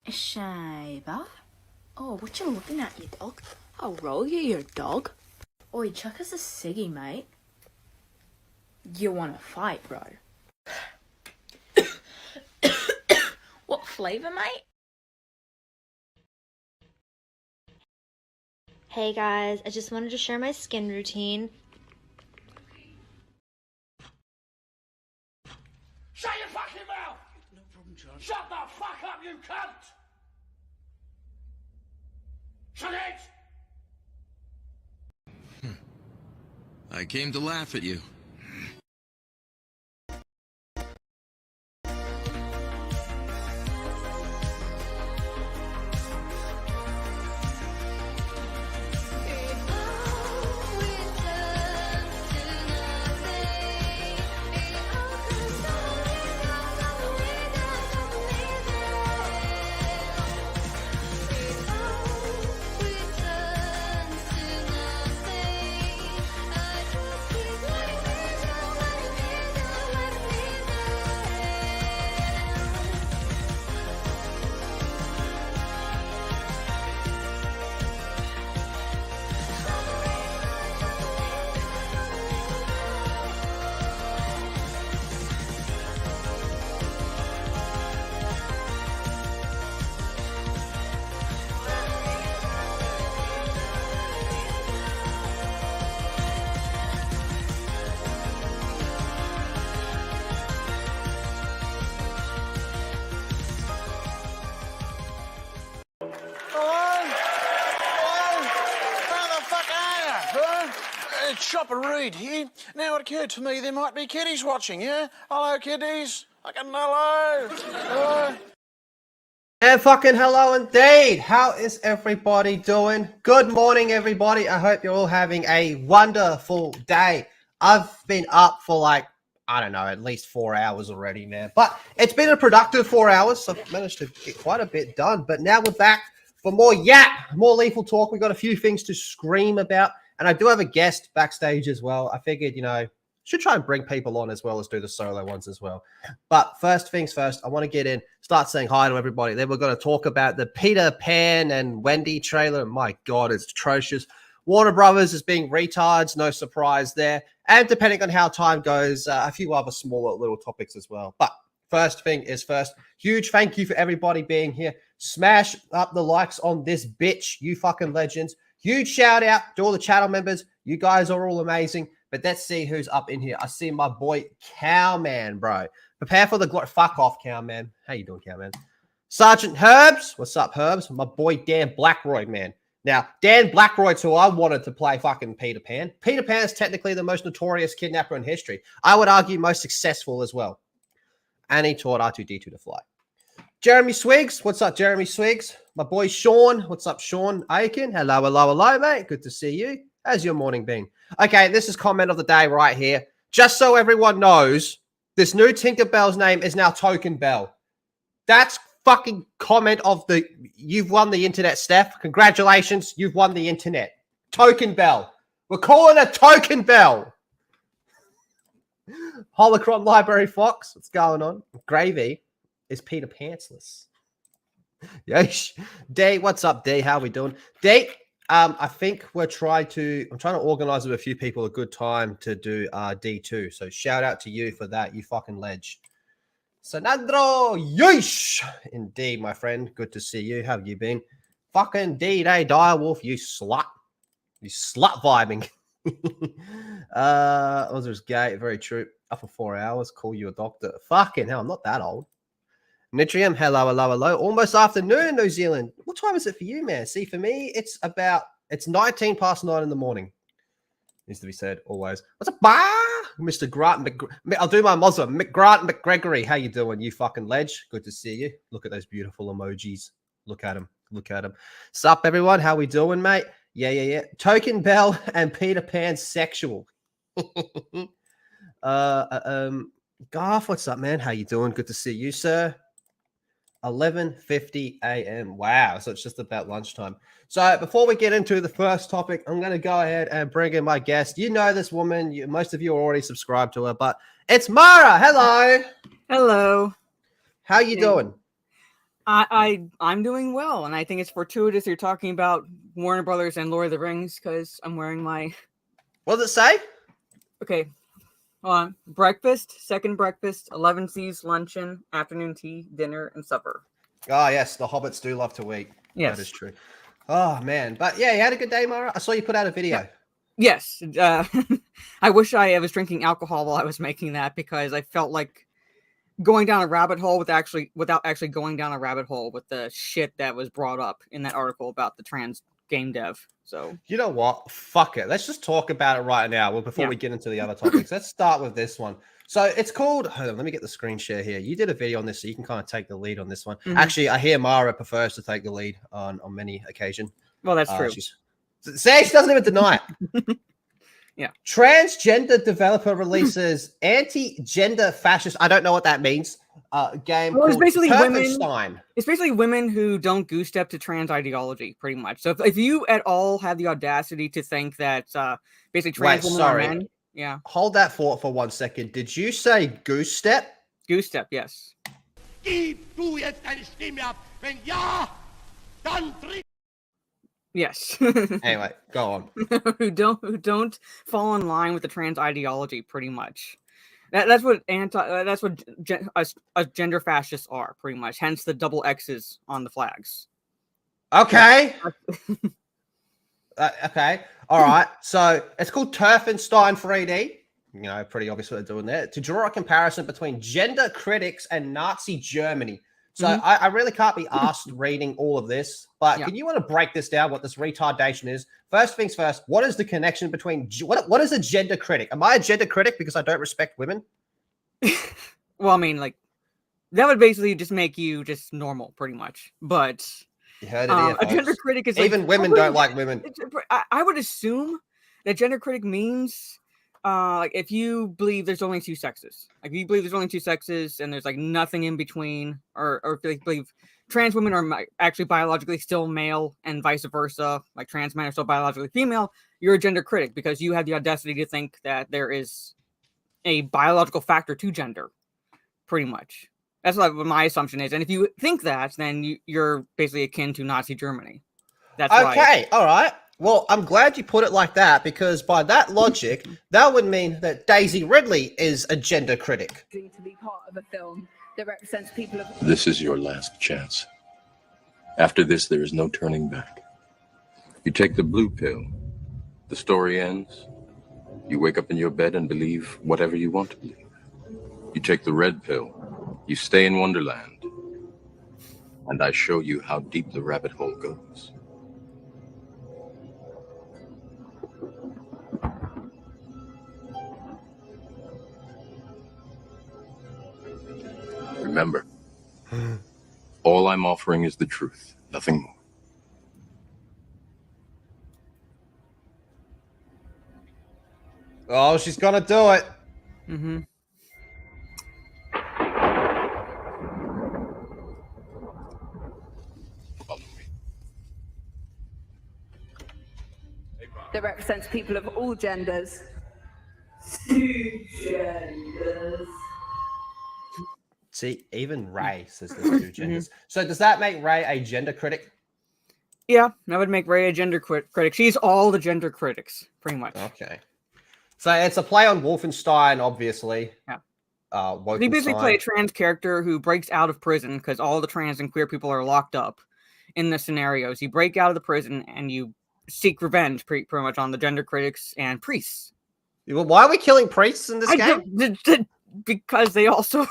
Shaver? Oh, what you looking at, you dog? I'll roll you, your dog. Oi, chuck us a ciggy, mate. You wanna fight, bro? What flavour, mate? Hey guys, I just wanted to share my skin routine. Shut your fucking mouth! No problem, John. Shut the fuck up, you cunt! Shut it! I came to laugh at you. It's Shopper Reed here. Now it occurred to me there might be kiddies watching, yeah? Hello, kiddies. Fucking hello. Hello. And fucking hello indeed. How is everybody doing? Good morning, everybody. I hope you're all having a wonderful day. I've been up for I don't know, at least 4 hours already, man. But it's been a productive 4 hours. So I've managed to get quite a bit done. But now we're back for more more lethal talk. We've got a few things to scream about. And I do have a guest backstage as well. I figured, should try and bring people on as well as do the solo ones as well. But first things first, I want to get in, start saying hi to everybody. Then we're going to talk about the Peter Pan and Wendy trailer. My God, it's atrocious. Warner Brothers is being retards, no surprise there. And depending on how time goes, a few other smaller little topics as well. But first thing is first, huge thank you for everybody being here. Smash up the likes on this bitch, you fucking legends. Huge shout out to all the channel members. You guys are all amazing. But let's see who's up in here. I see my boy Cowman, bro. Prepare for the glory. Fuck off, Cowman. How you doing, Cowman? Sergeant Herbs. What's up, Herbs? My boy Dan Blackroyd, man. Now, Dan Blackroyd's who I wanted to play fucking Peter Pan. Peter Pan is technically the most notorious kidnapper in history. I would argue most successful as well. And he taught R2-D2 to fly. Jeremy Swiggs. What's up, Jeremy Swiggs? My boy Sean. What's up, Sean Aiken? Hello, hello, hello, mate. Good to see you. How's your morning been? Okay, this is comment of the day right here. Just so everyone knows, this new Tinkerbell's name is now Token Bell. That's fucking comment of the... You've won the internet, Steph. Congratulations, you've won the internet. Token Bell. We're calling it Token Bell. Holocron Library Fox. What's going on? Gravy is Peter Pantsless. Yeesh. D, what's up, D? How we doing? D, I think I'm trying to organize with a few people a good time to do D2. So shout out to you for that, you fucking ledge. Sanandro, yeesh. Indeed, my friend. Good to see you. How have you been? Fucking D-Day Direwolf, you slut. You slut vibing. Ozer's gay, very true. Up for 4 hours, call you a doctor. Fucking hell, I'm not that old. Nitrium, hello, hello, hello. Almost afternoon, New Zealand. What time is it for you, man? See, for me, it's 19 past 9 in the morning. Needs to be said, always. What's up, Mr. Grant? I'll do my Muslim. Grant McGregory, how you doing, you fucking ledge? Good to see you. Look at those beautiful emojis. Look at them. Look at them. Sup, everyone? How we doing, mate? Yeah. Token Bell and Peter Pan sexual. Garth, what's up, man? How you doing? Good to see you, sir. 11:50 a.m. Wow, so it's just about lunchtime. So before we get into the first topic, I'm going to go ahead and bring in my guest. You know this woman. Most of you are already subscribed to her, but it's Mara. Hello. Hello. How you doing? I'm doing well, and I think it's fortuitous you're talking about Warner Brothers and Lord of the Rings because I'm wearing my What does it say? okay. Hold on. Breakfast, second breakfast, 11 C's luncheon, afternoon tea, dinner, and supper. Oh, yes, the hobbits do love to eat. Yes. That is true. Oh, man. But yeah, you had a good day, Mara? I saw you put out a video. Yes. I wish I was drinking alcohol while I was making that because I felt like going down a rabbit hole without actually going down a rabbit hole with the shit that was brought up in that article about the trans game dev. So You know what? Fuck it. Let's just talk about it right now before we get into the other topics. Let's start with this one. So it's called, hold on, let me get the screen share here. You did a video on this, so you can kind of take the lead on this one. Actually, I hear Mara prefers to take the lead on many occasions. Well, that's true. See, she doesn't even deny it. Yeah. Transgender developer releases anti-gender fascist. I don't know what that means. Game. Well, it's basically women. It's basically women who don't goose step to trans ideology, pretty much. So if you at all have the audacity to think that basically trans women are men, yeah. Hold that thought for 1 second. Did you say goose step? Goose step, yes. Yes. Anyway, go on. who don't fall in line with the trans ideology, pretty much. That's what gender fascists are, pretty much. Hence the double X's on the flags. Okay. Okay. All right. So it's called Turfenstein 3D. You know, pretty obvious what they're doing there. To draw a comparison between gender critics and Nazi Germany. So I really can't be asked reading all of this, but can you want to break this down, what this retardation is? First things first, what is the connection between, what is a gender critic? Am I a gender critic because I don't respect women? Well, I mean, like, that would basically just make you just normal, pretty much. But you heard it here, a gender critic is even like, women don't like women. I would assume that gender critic means like if you believe there's only two sexes, like you believe there's only two sexes and there's like nothing in between, or if you believe trans women are actually biologically still male and vice versa, like trans men are still biologically female, you're a gender critic because you have the audacity to think that there is a biological factor to gender, pretty much. That's what my assumption is. And if you think that, then you're basically akin to Nazi Germany. That's okay. All right. Well, I'm glad you put it like that because by that logic, that would mean that Daisy Ridley is a gender critic. To be part of a film that represents people of... This is your last chance. After this, there is no turning back. You take the blue pill, the story ends. You wake up in your bed and believe whatever you want to believe. You take the red pill, you stay in Wonderland, and I show you how deep the rabbit hole goes. Remember, all I'm offering is the truth, nothing more. Oh, she's gonna do it. Follow me. that represents people of all genders. Two genders. See, even Ray says there's two genders. So does that make Ray a gender critic? Yeah, that would make Ray a gender critic. She's all the gender critics, pretty much. Okay. So it's a play on Wolfenstein, obviously. Yeah. Wolfenstein. They basically play a trans character who breaks out of prison because all the trans and queer people are locked up in the scenarios. You break out of the prison and you seek revenge pretty much on the gender critics and priests. Well, why are we killing priests in this game? Because they also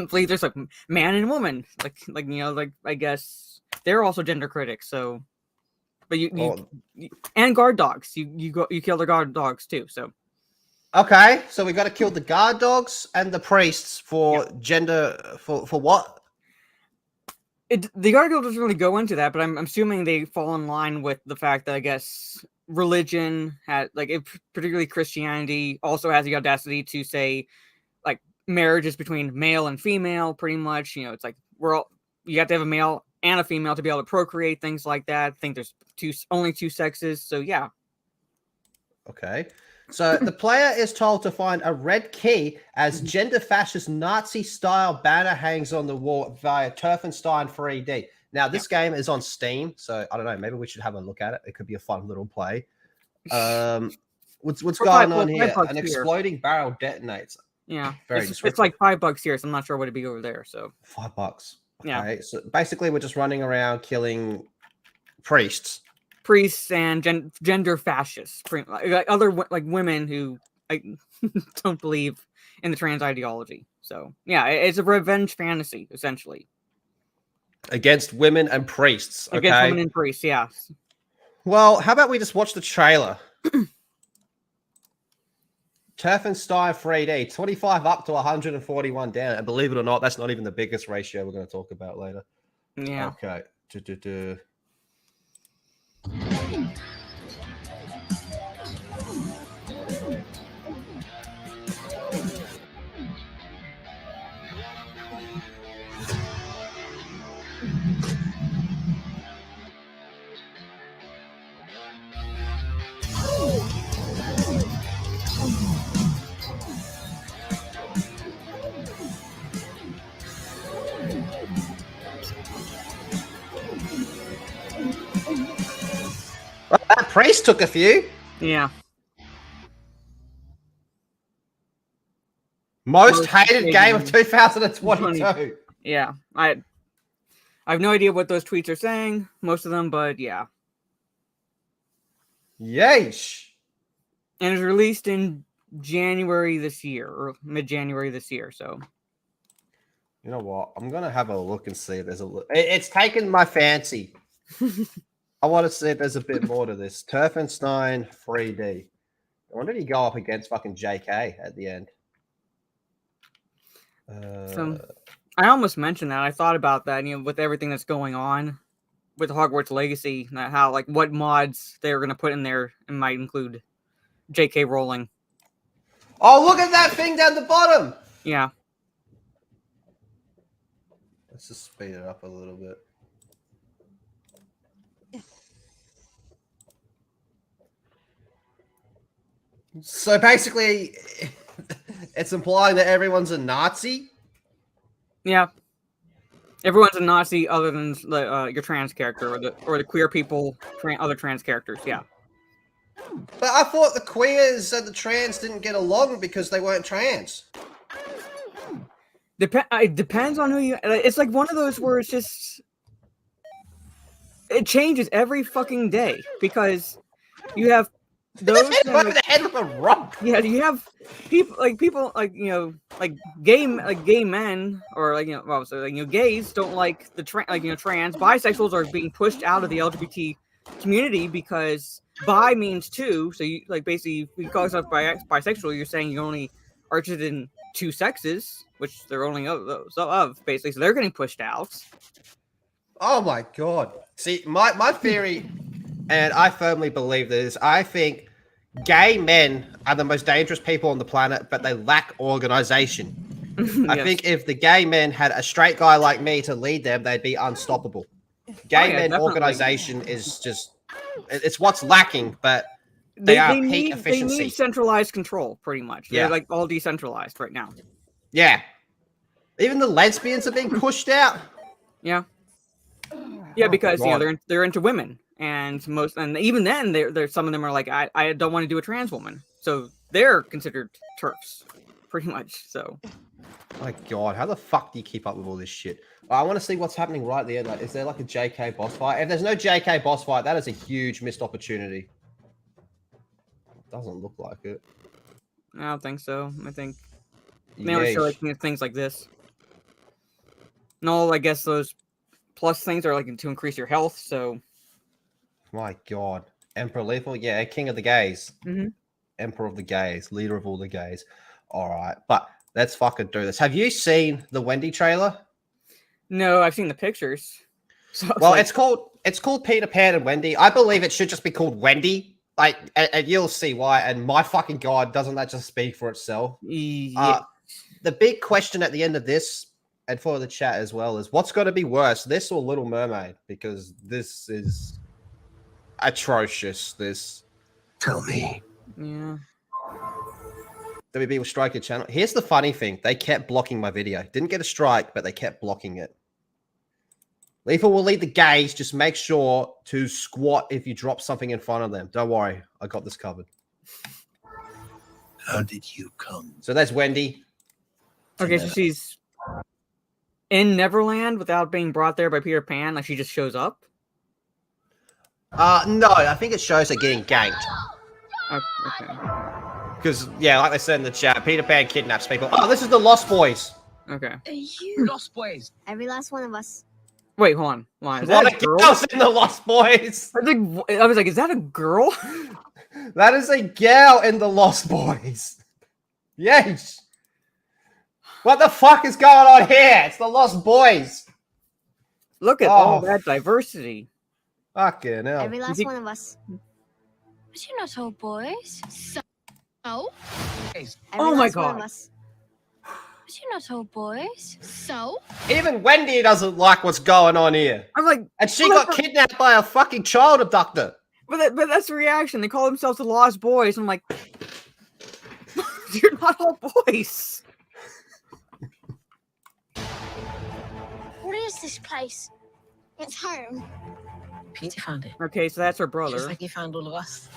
believe there's like man and woman, like you know, like I guess they're also gender critics. So, but you and guard dogs, you kill the guard dogs too. So, okay, so we got to kill the guard dogs and the priests for gender for what? The article doesn't really go into that, but I'm assuming they fall in line with the fact that I guess religion has, like, particularly Christianity, also has the audacity to say, like, marriage is between male and female, pretty much. You know, it's like you have to have a male and a female to be able to procreate, things like that. I think there's only two sexes, so yeah. Okay. So the player is told to find a red key as gender fascist Nazi style banner hangs on the wall via Turfenstein 3D. Now this game is on Steam, so I don't know. Maybe we should have a look at it. It could be a fun little play. What's For going five- on $5 here? An here. exploding barrel detonates. Yeah, Very it's like $5 here, so I'm not sure what it'd be over there. So $5. Yeah. Okay, so basically we're just running around killing priests. priests and gender fascists, like other like women who don't believe in the trans ideology. So yeah, it's a revenge fantasy essentially Against women and priests. Okay. against women and priests. Yeah. Well, how about we just watch the trailer? Turfenstein 3D, 25 up to 141 down. And believe it or not, that's not even the biggest ratio we're going to talk about later. Yeah. Okay. Well, that priest took a few. Yeah. Most hated game of 2022. Yeah. I have no idea what those tweets are saying, most of them, but yeah. Yeesh. And it was released in January this year, or mid-January this year, so. You know what? I'm going to have a look and see if there's a look. It's taken my fancy. I want to see if there's a bit more to this. Turfenstein 3D. When did he go up against fucking JK at the end? So, I almost mentioned that. I thought about that, with everything that's going on with Hogwarts Legacy, how, like, what mods they were going to put in there and might include J.K. Rowling. Oh, look at that thing down the bottom. Yeah. Let's just speed it up a little bit. So basically, it's implying that everyone's a Nazi? Yeah. Everyone's a Nazi other than your trans character or the queer people, other trans characters. Yeah. But I thought the queers and the trans didn't get along because they weren't trans. It depends on who you. It's like one of those where it's just it changes every fucking day because you have those over the head with a rock. Yeah, you have people like gay men or gays don't like the trans. Bisexuals are being pushed out of the LGBT community because bi means two. So you basically if you call yourself bisexual, you're saying you only are interested in two sexes, which they're only of basically. So they're getting pushed out. Oh my god! See, my theory, and I firmly believe this. I think gay men are the most dangerous people on the planet, but they lack organization. I think if the gay men had a straight guy like me to lead them, they'd be unstoppable. Gay men definitely. organization is just—it's what's lacking, but they are peak efficiency. They need centralized control, pretty much. Yeah. They're all decentralized right now. Yeah, even the lesbians are being pushed out. Yeah. Yeah, because God. they're into women, and even then they're some of them are like I don't want to do a trans woman, so they're considered TERFs, pretty much. So, my God, how the fuck do you keep up with all this shit? I want to see what's happening right there. Like, is there like a JK boss fight? If there's no JK boss fight, that is a huge missed opportunity. Doesn't look like it. I don't think so. I think they only show things like this. No, I guess those plus things are to increase your health. So, my God, Emperor Lethal, yeah, King of the Gays, mm-hmm. Emperor of the Gays, leader of all the gays. All right, but let's fucking do this. Have you seen the Wendy trailer? No, I've seen the pictures. So well, it's called Peter Pan and Wendy. I believe it should just be called Wendy. And you'll see why. And my fucking God, doesn't that just speak for itself? Yeah. The big question at the end of this, and for the chat as well, is what's going to be worse, this or Little Mermaid? Because this is atrocious. This. Tell me. Yeah. WB will strike your channel. Here's the funny thing. They kept blocking my video. Didn't get a strike, but they kept blocking it. Lethal will lead the gaze. Just make sure to squat if you drop something in front of them. Don't worry. I got this covered. How did you come? So that's Wendy. Okay, so she's in Neverland without being brought there by Peter Pan. Like, she just shows up? No, I think it shows her getting ganked. Okay. Because, yeah, like they said in the chat, Peter Pan kidnaps people. Oh, this is the Lost Boys. Okay. You Lost Boys. every last one of us. Wait, hold on. Hold on. Is A lot that a of girl? girls in the Lost Boys. I was like, is that a girl? That is a gal in the Lost Boys. Yes. What the fuck is going on here? It's the Lost Boys. Look at all that diversity. Fucking hell. Every last one of us. But you're not all boys. So? Every Oh my last one of God. us. But you're not all boys. So? Even Wendy doesn't like what's going on here. I'm like, And she got kidnapped by a fucking child abductor. but that's the reaction. They call themselves the Lost Boys. I'm like, you're not all boys. What is this place? It's home. Peter found it. Okay, so that's her brother. Just like he found all of us.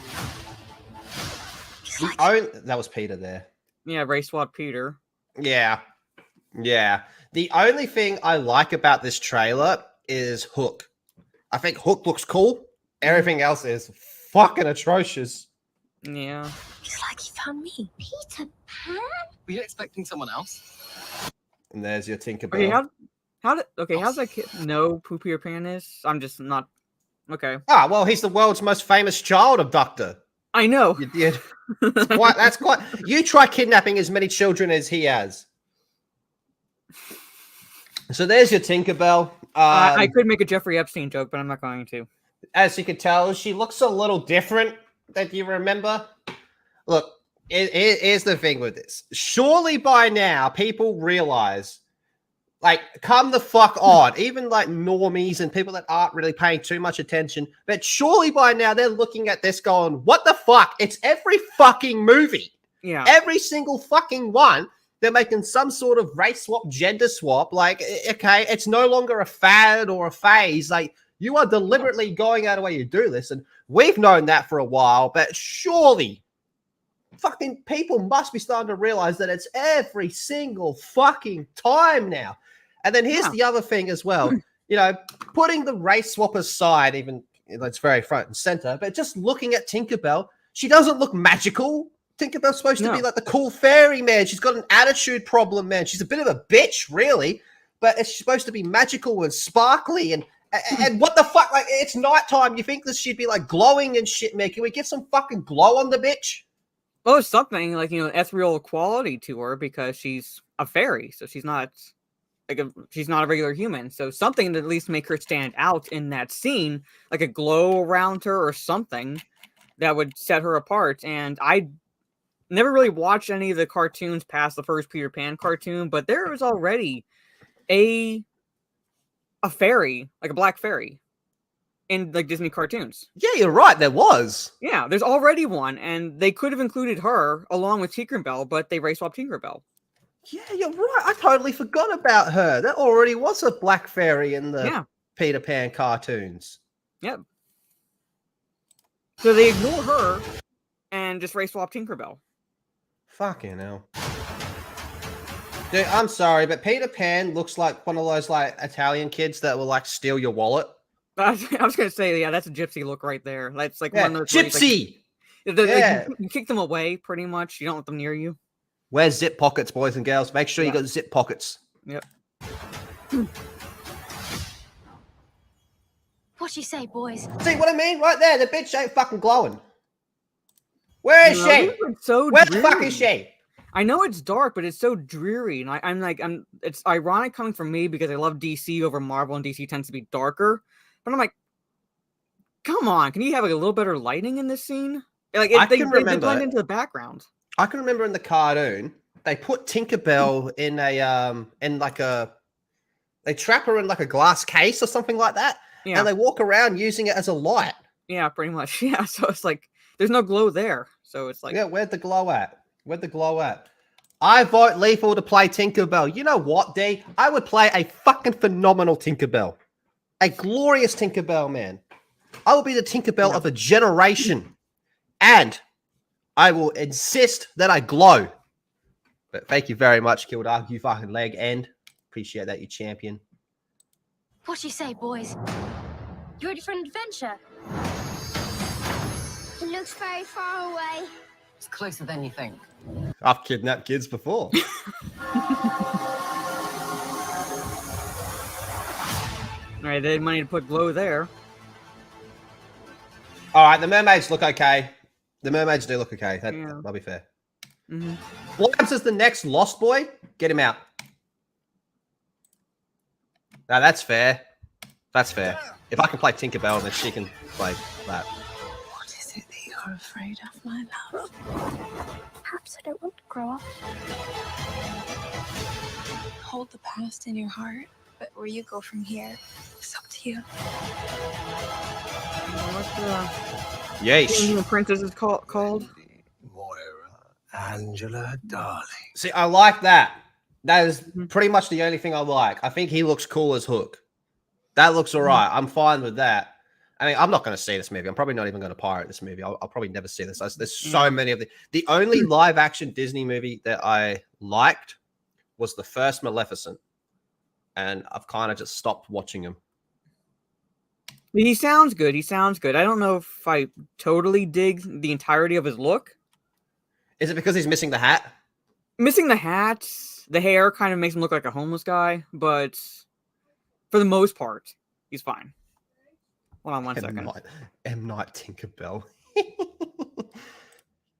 That was Peter there. Yeah, race swap Peter. Yeah. Yeah. The only thing I like about this trailer is Hook. I think Hook looks cool. Everything else is fucking atrocious. Yeah. It's like he found me. Peter Pan? Were you expecting someone else? And there's your Tinkerbell. Okay, how's that kid know who Peter Pan is? I'm just not. Okay. Ah, well, he's the world's most famous child abductor. I know. You did. That's quite. You try kidnapping as many children as he has. So there's your Tinkerbell. I could make a Jeffrey Epstein joke, but I'm not going to. As you can tell, she looks a little different than you remember. Look, here's the thing with this. Surely by now, people realize, like, come the fuck on. Even like normies and people that aren't really paying too much attention. But surely by now, they're looking at this going, what the fuck? It's every fucking movie. Yeah. Every single fucking one. They're making some sort of race swap, gender swap. Like, okay, it's no longer a fad or a phase. Like, you are deliberately going out of way to do this. And we've known that for a while, but surely fucking people must be starting to realize that it's every single fucking time now. And then here's the other thing as well. You know, putting the race swap aside, even it's very front and center, but just looking at Tinkerbell, she doesn't look magical. Tinkerbell's supposed to be like the cool fairy, man. She's got an attitude problem, man. She's a bit of a bitch, really. But it's supposed to be magical and sparkly and what the fuck? Like, it's nighttime. You think this should be like glowing and shit, man? Can we get some fucking glow on the bitch? Oh, something like, you know, ethereal quality to her because she's a fairy, so she's not she's not a regular human. So something to at least make her stand out in that scene, like a glow around her or something that would set her apart. And I never really watched any of the cartoons past the first Peter Pan cartoon, but there was already a fairy, like a black fairy, in like Disney cartoons. Yeah, you're right. There was. Yeah, there's already one, and they could have included her along with Tinkerbell, but they race swapped Tinkerbell. Yeah, you're right. I totally forgot about her. There already was a black fairy in the Peter Pan cartoons. Yep. So they ignore her and just race swap Tinkerbell. Fucking hell. Dude, I'm sorry, but Peter Pan looks like one of those like Italian kids that will like steal your wallet. I was gonna say, yeah, that's a gypsy look right there. That's like one of those gypsy. You kick them away, pretty much. You don't let them near you. Wear zip pockets, boys and girls. Make sure you got zip pockets. Yep. What you say, boys? See what I mean? Right there, the bitch ain't fucking glowing. Where is she? So where the fuck is she? I know it's dark, but it's so dreary, and I'm it's ironic coming from me because I love DC over Marvel, and DC tends to be darker. But I'm like, come on, can you have like a little better lighting in this scene? Like, they blend into the background. I can remember in the cartoon they put Tinkerbell in they trap her in like a glass case or something like that, and they walk around using it as a light. Yeah, pretty much. Yeah, so it's like there's no glow there, so it's like, yeah, where'd the glow at? Where'd the glow at? I vote Lethal to play Tinkerbell. You know what, D? I would play a fucking phenomenal Tinkerbell. A glorious Tinkerbell, man. I will be the Tinkerbell of a generation. And I will insist that I glow. But thank you very much, Kildar. You fucking leg end. Appreciate that, you champion. What do you say, boys? You ready for an adventure? It looks very far away. It's closer than you think. I've kidnapped kids before. All right, they had money to put glow there. All right, the mermaids look okay. The mermaids do look okay. That'll be fair. Mm-hmm. Blabs is the next Lost Boy. Get him out. Now that's fair. That's fair. If I can play Tinkerbell, then she can play that. What is it that you're afraid of, my love? Perhaps I don't want to grow up. Hold the past in your heart, but where you go from here, it's up to you. What's the Yeesh. princess is called? Angela, darling. See, I like that. That is pretty much the only thing I like. I think he looks cool as Hook. That looks all right. I'm fine with that. I mean, I'm not going to see this movie. I'm probably not even going to pirate this movie. I'll probably never see this. There's so many of the only live action Disney movie that I liked was the first Maleficent. And I've kind of just stopped watching him. He sounds good. He sounds good. I don't know if I totally dig the entirety of his look. Is it because he's missing the hat? Missing the hat, the hair kind of makes him look like a homeless guy, but for the most part, he's fine. Hold on one second. M. Night Tinkerbell.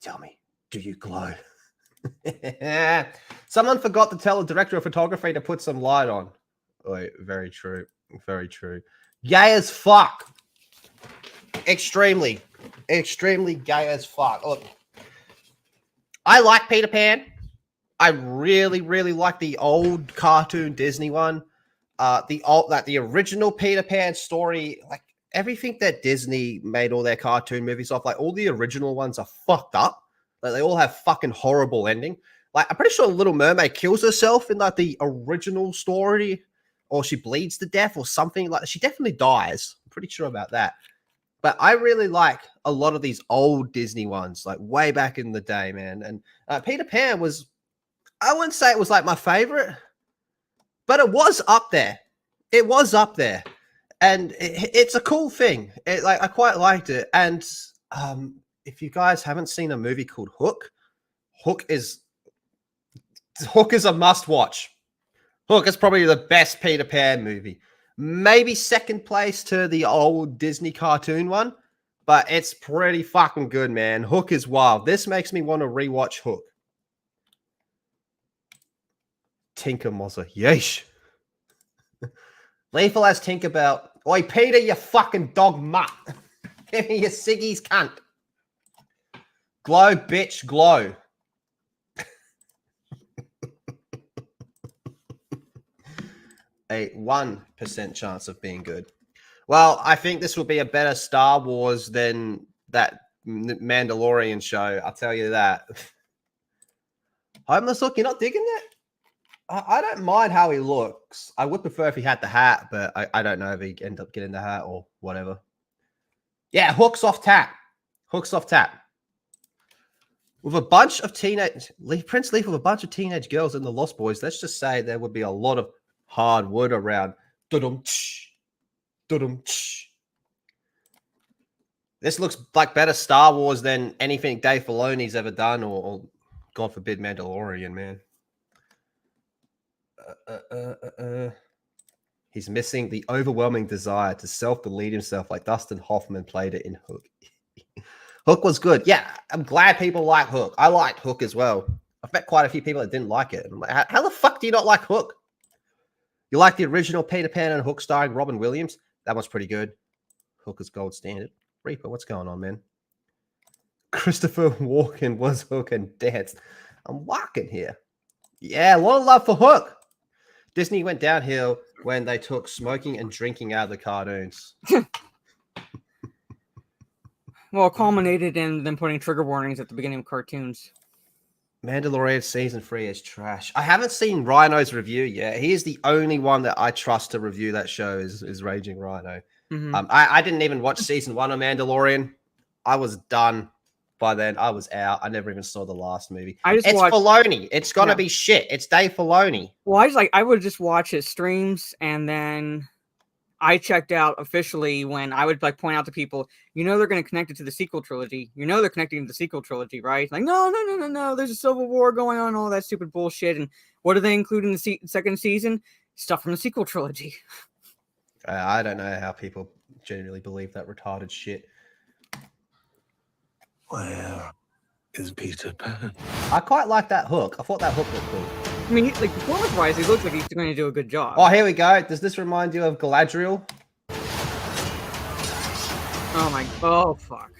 Tell me, do you glow? Someone forgot to tell the director of photography to put some light on. Wait, very true. Very true. Gay as fuck. Extremely gay as fuck. Look, I like Peter Pan. I really, really like the old cartoon Disney one. The original Peter Pan story, like everything that Disney made all their cartoon movies off, like all the original ones are fucked up. Like they all have fucking horrible ending. Like I'm pretty sure Little Mermaid kills herself in like the original story, or she bleeds to death or something. Like she definitely dies. I'm pretty sure about that. But I really like a lot of these old Disney ones, like way back in the day, man. And Peter Pan was, I wouldn't say it was like my favorite, but it was up there. It was up there. And it's a cool thing. I quite liked it. And if you guys haven't seen a movie called Hook, Hook is a must watch. Hook is probably the best Peter Pan movie. Maybe second place to the old Disney cartoon one, but it's pretty fucking good, man. Hook is wild. This makes me want to rewatch Hook. Tinker Mozza. Yeesh. Lethal as Tinkerbell. Oi, Peter, you fucking dog mutt. Give me your ciggies, cunt. Glow, bitch, glow. A 1% chance of being good. Well, I think this will be a better Star Wars than that Mandalorian show. I'll tell you that. Homeless look, you're not digging it? I don't mind how he looks. I would prefer if he had the hat, but I don't know if he end up getting the hat or whatever. Yeah, Hook's off tap. Hook's off tap. With a bunch of Prince Leaf with a bunch of teenage girls in the Lost Boys, let's just say there would be a lot of hard wood around. Dudum-tsh. Dudum-tsh. This looks like better Star Wars than anything Dave Filoni's ever done, or God forbid, Mandalorian, man. He's missing the overwhelming desire to self-delete himself like Dustin Hoffman played it in Hook. Hook was good. Yeah, I'm glad people like Hook. I liked Hook as well. I've met quite a few people that didn't like it. I'm like, how the fuck do you not like Hook? You like the original Peter Pan and Hook starring Robin Williams? That one's pretty good. Hook is gold standard. Reaper, what's going on, man? Christopher Walken was Hook and danced. I'm walking here. Yeah, a lot of love for Hook. Disney went downhill when they took smoking and drinking out of the cartoons. Well, it culminated in them putting trigger warnings at the beginning of cartoons. Mandalorian season 3 is trash. I haven't seen Rhino's review yet. He is the only one that I trust to review that show. Is Raging Rhino. I didn't even watch season 1 of Mandalorian. I was done by then. I was out. I never even saw the last movie. It's Filoni. It's gonna be shit. It's Dave Filoni. Well, I would just watch his streams, and then I checked out officially when I would like point out to people, they're going to connect it to the sequel trilogy. They're connecting to the sequel trilogy, right? Like, no. There's a civil war going on, all that stupid bullshit. And what do they include in the second season? Stuff from the sequel trilogy. I don't know how people genuinely believe that retarded shit. Where is Peter Pan? I quite like that hook. I thought that hook looked cool. I mean, performance-wise, he looks like he's going to do a good job. Oh, here we go. Does this remind you of Galadriel? Oh, fuck.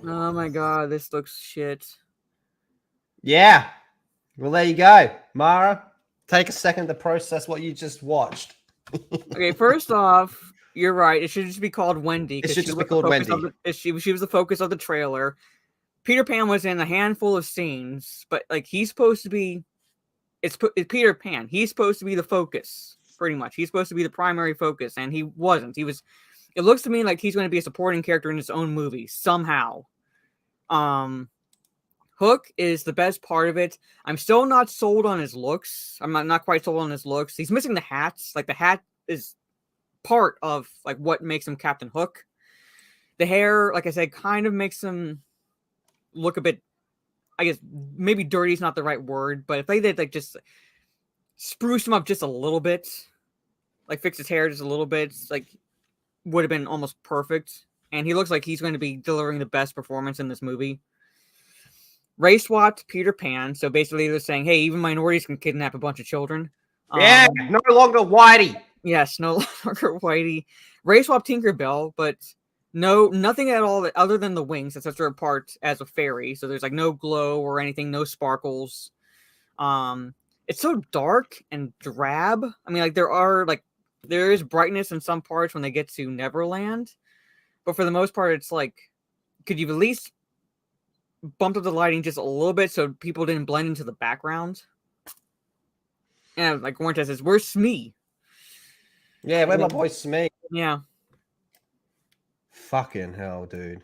Oh my god, this looks shit. Yeah. Well, there you go. Mara, take a second to process what you just watched. Okay, first off, you're right. It should just be called Wendy. It should just be called Wendy. She was the focus of the trailer. Peter Pan was in a handful of scenes, but like he's supposed to be, it's Peter Pan. He's supposed to be the focus, pretty much. He's supposed to be the primary focus, and he wasn't. It looks to me like he's going to be a supporting character in his own movie somehow. Hook is the best part of it. I'm still not sold on his looks. I'm not quite sold on his looks. He's missing the hats. Like the hat is part of like what makes him Captain Hook. The hair, like I said, kind of makes him look a bit, I guess maybe dirty is not the right word, but if they did like just spruce him up just a little bit, like fix his hair just a little bit, like would have been almost perfect. And he looks like he's going to be delivering the best performance in this movie. Ray swapped Peter Pan, so basically they're saying, hey, even minorities can kidnap a bunch of children. Yeah, no longer Whitey. Yes, no longer Whitey. Ray swapped Tinkerbell, but nothing at all other than the wings that sets her apart as a fairy. So there's like no glow or anything, no sparkles. It's so dark and drab. I mean, like there is brightness in some parts when they get to Neverland, but for the most part, it's like, could you at least bump up the lighting just a little bit so people didn't blend into the background? And like Warren says, where's Smee? Yeah, where's my boy Smee? Yeah. Fucking hell, dude.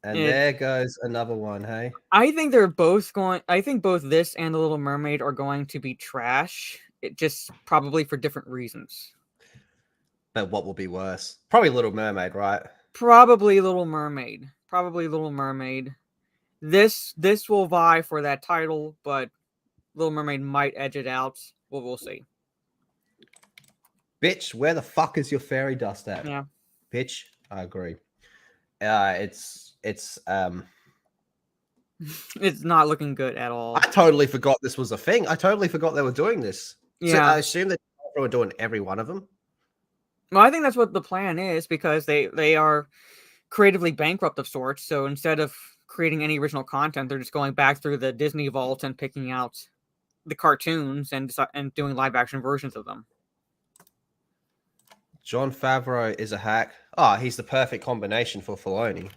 And there goes another one, hey? I think both this and The Little Mermaid are going to be trash. It just probably for different reasons. But what will be worse? Probably Little Mermaid, right? Probably Little Mermaid. This will vie for that title, but Little Mermaid might edge it out. We'll see. Bitch, where the fuck is your fairy dust at? Yeah. Bitch, I agree. It's it's not looking good at all. I totally forgot this was a thing. I totally forgot they were doing this. Yeah. So I assume that they were doing every one of them. Well, I think that's what the plan is, because they are creatively bankrupt of sorts. So instead of creating any original content, they're just going back through the Disney vault and picking out the cartoons and doing live action versions of them. Jon Favreau is a hack. Oh, he's the perfect combination for Filoni.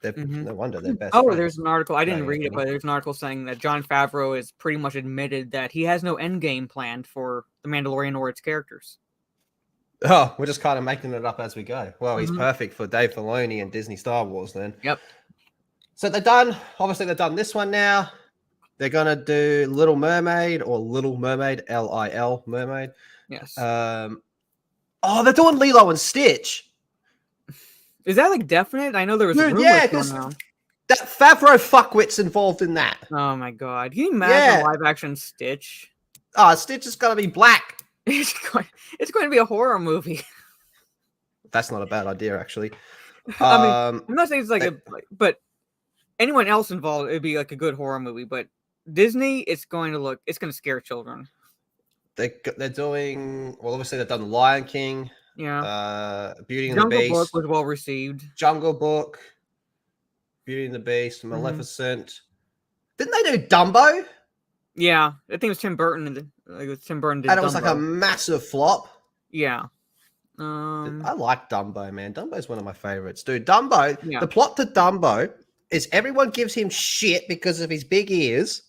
No wonder they're best. Oh, there's an article. I didn't read it, but there's an article saying that Jon Favreau has pretty much admitted that he has no end game planned for The Mandalorian or its characters. Oh, we're just kind of making it up as we go. Well, he's perfect for Dave Filoni and Disney Star Wars then. Yep. So they're done. Obviously, they've done this one now. They're going to do Little Mermaid or Little Mermaid, Lil Mermaid. Yes. Oh, they're doing Lilo and Stitch. Is that like definite? I know there was Dude, rumors yeah, going around. That Favreau fuckwit's involved in that. Oh my god. Can you imagine live action Stitch? Oh, Stitch is going to be black. It's going to be a horror movie. That's not a bad idea, actually. I mean, I'm not saying it's like but anyone else involved, it'd be like a good horror movie. But Disney, it's going to scare children. They're doing, well, obviously they've done Lion King. Yeah. Beauty and the Beast. Jungle Book was well received. Jungle Book. Beauty and the Beast. Maleficent. Didn't they do Dumbo? Yeah, I think it was Tim Burton. Tim Burton did and it Dumbo. was like a massive flop. Yeah. I like Dumbo, man. Dumbo's one of my favorites, dude. Dumbo. Yeah. The plot to Dumbo is everyone gives him shit because of his big ears.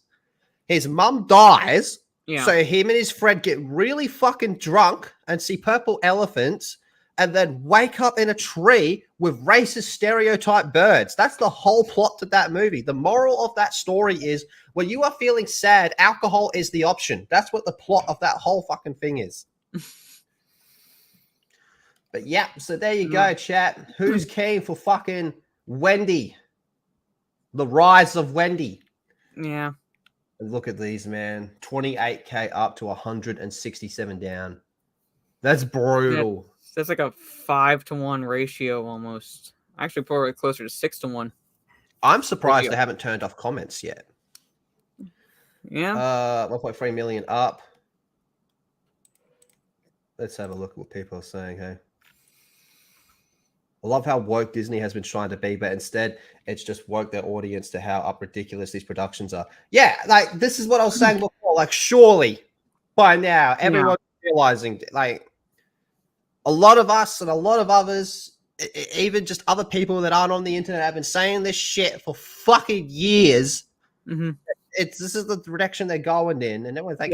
His mum dies, Yeah. so him and his friend get really fucking drunk and see purple elephants, and then wake up in a tree with racist stereotype birds. That's the whole plot to that movie. The moral of that story is when you are feeling sad, alcohol is the option. That's what the plot of that whole fucking thing is. But yeah, so there you go, chat. Who's keen for fucking Wendy? The Rise of Wendy. Yeah. And look at these, man. 28K up to 167 down. That's brutal. That's like a 5-to-1 ratio almost. Actually, probably closer to 6-to-1. I'm surprised they haven't turned off comments yet. Yeah. 1.3 million up. Let's have a look at what people are saying, hey. I love how woke Disney has been trying to be, but instead it's just woke their audience to how up ridiculous these productions are. Yeah, like this is what I was saying before. Like, surely by now everyone's realizing, like, a lot of us and a lot of others, even just other people that aren't on the internet, have been saying this shit for fucking years. Mm-hmm. This is the direction they're going in, and everyone's like,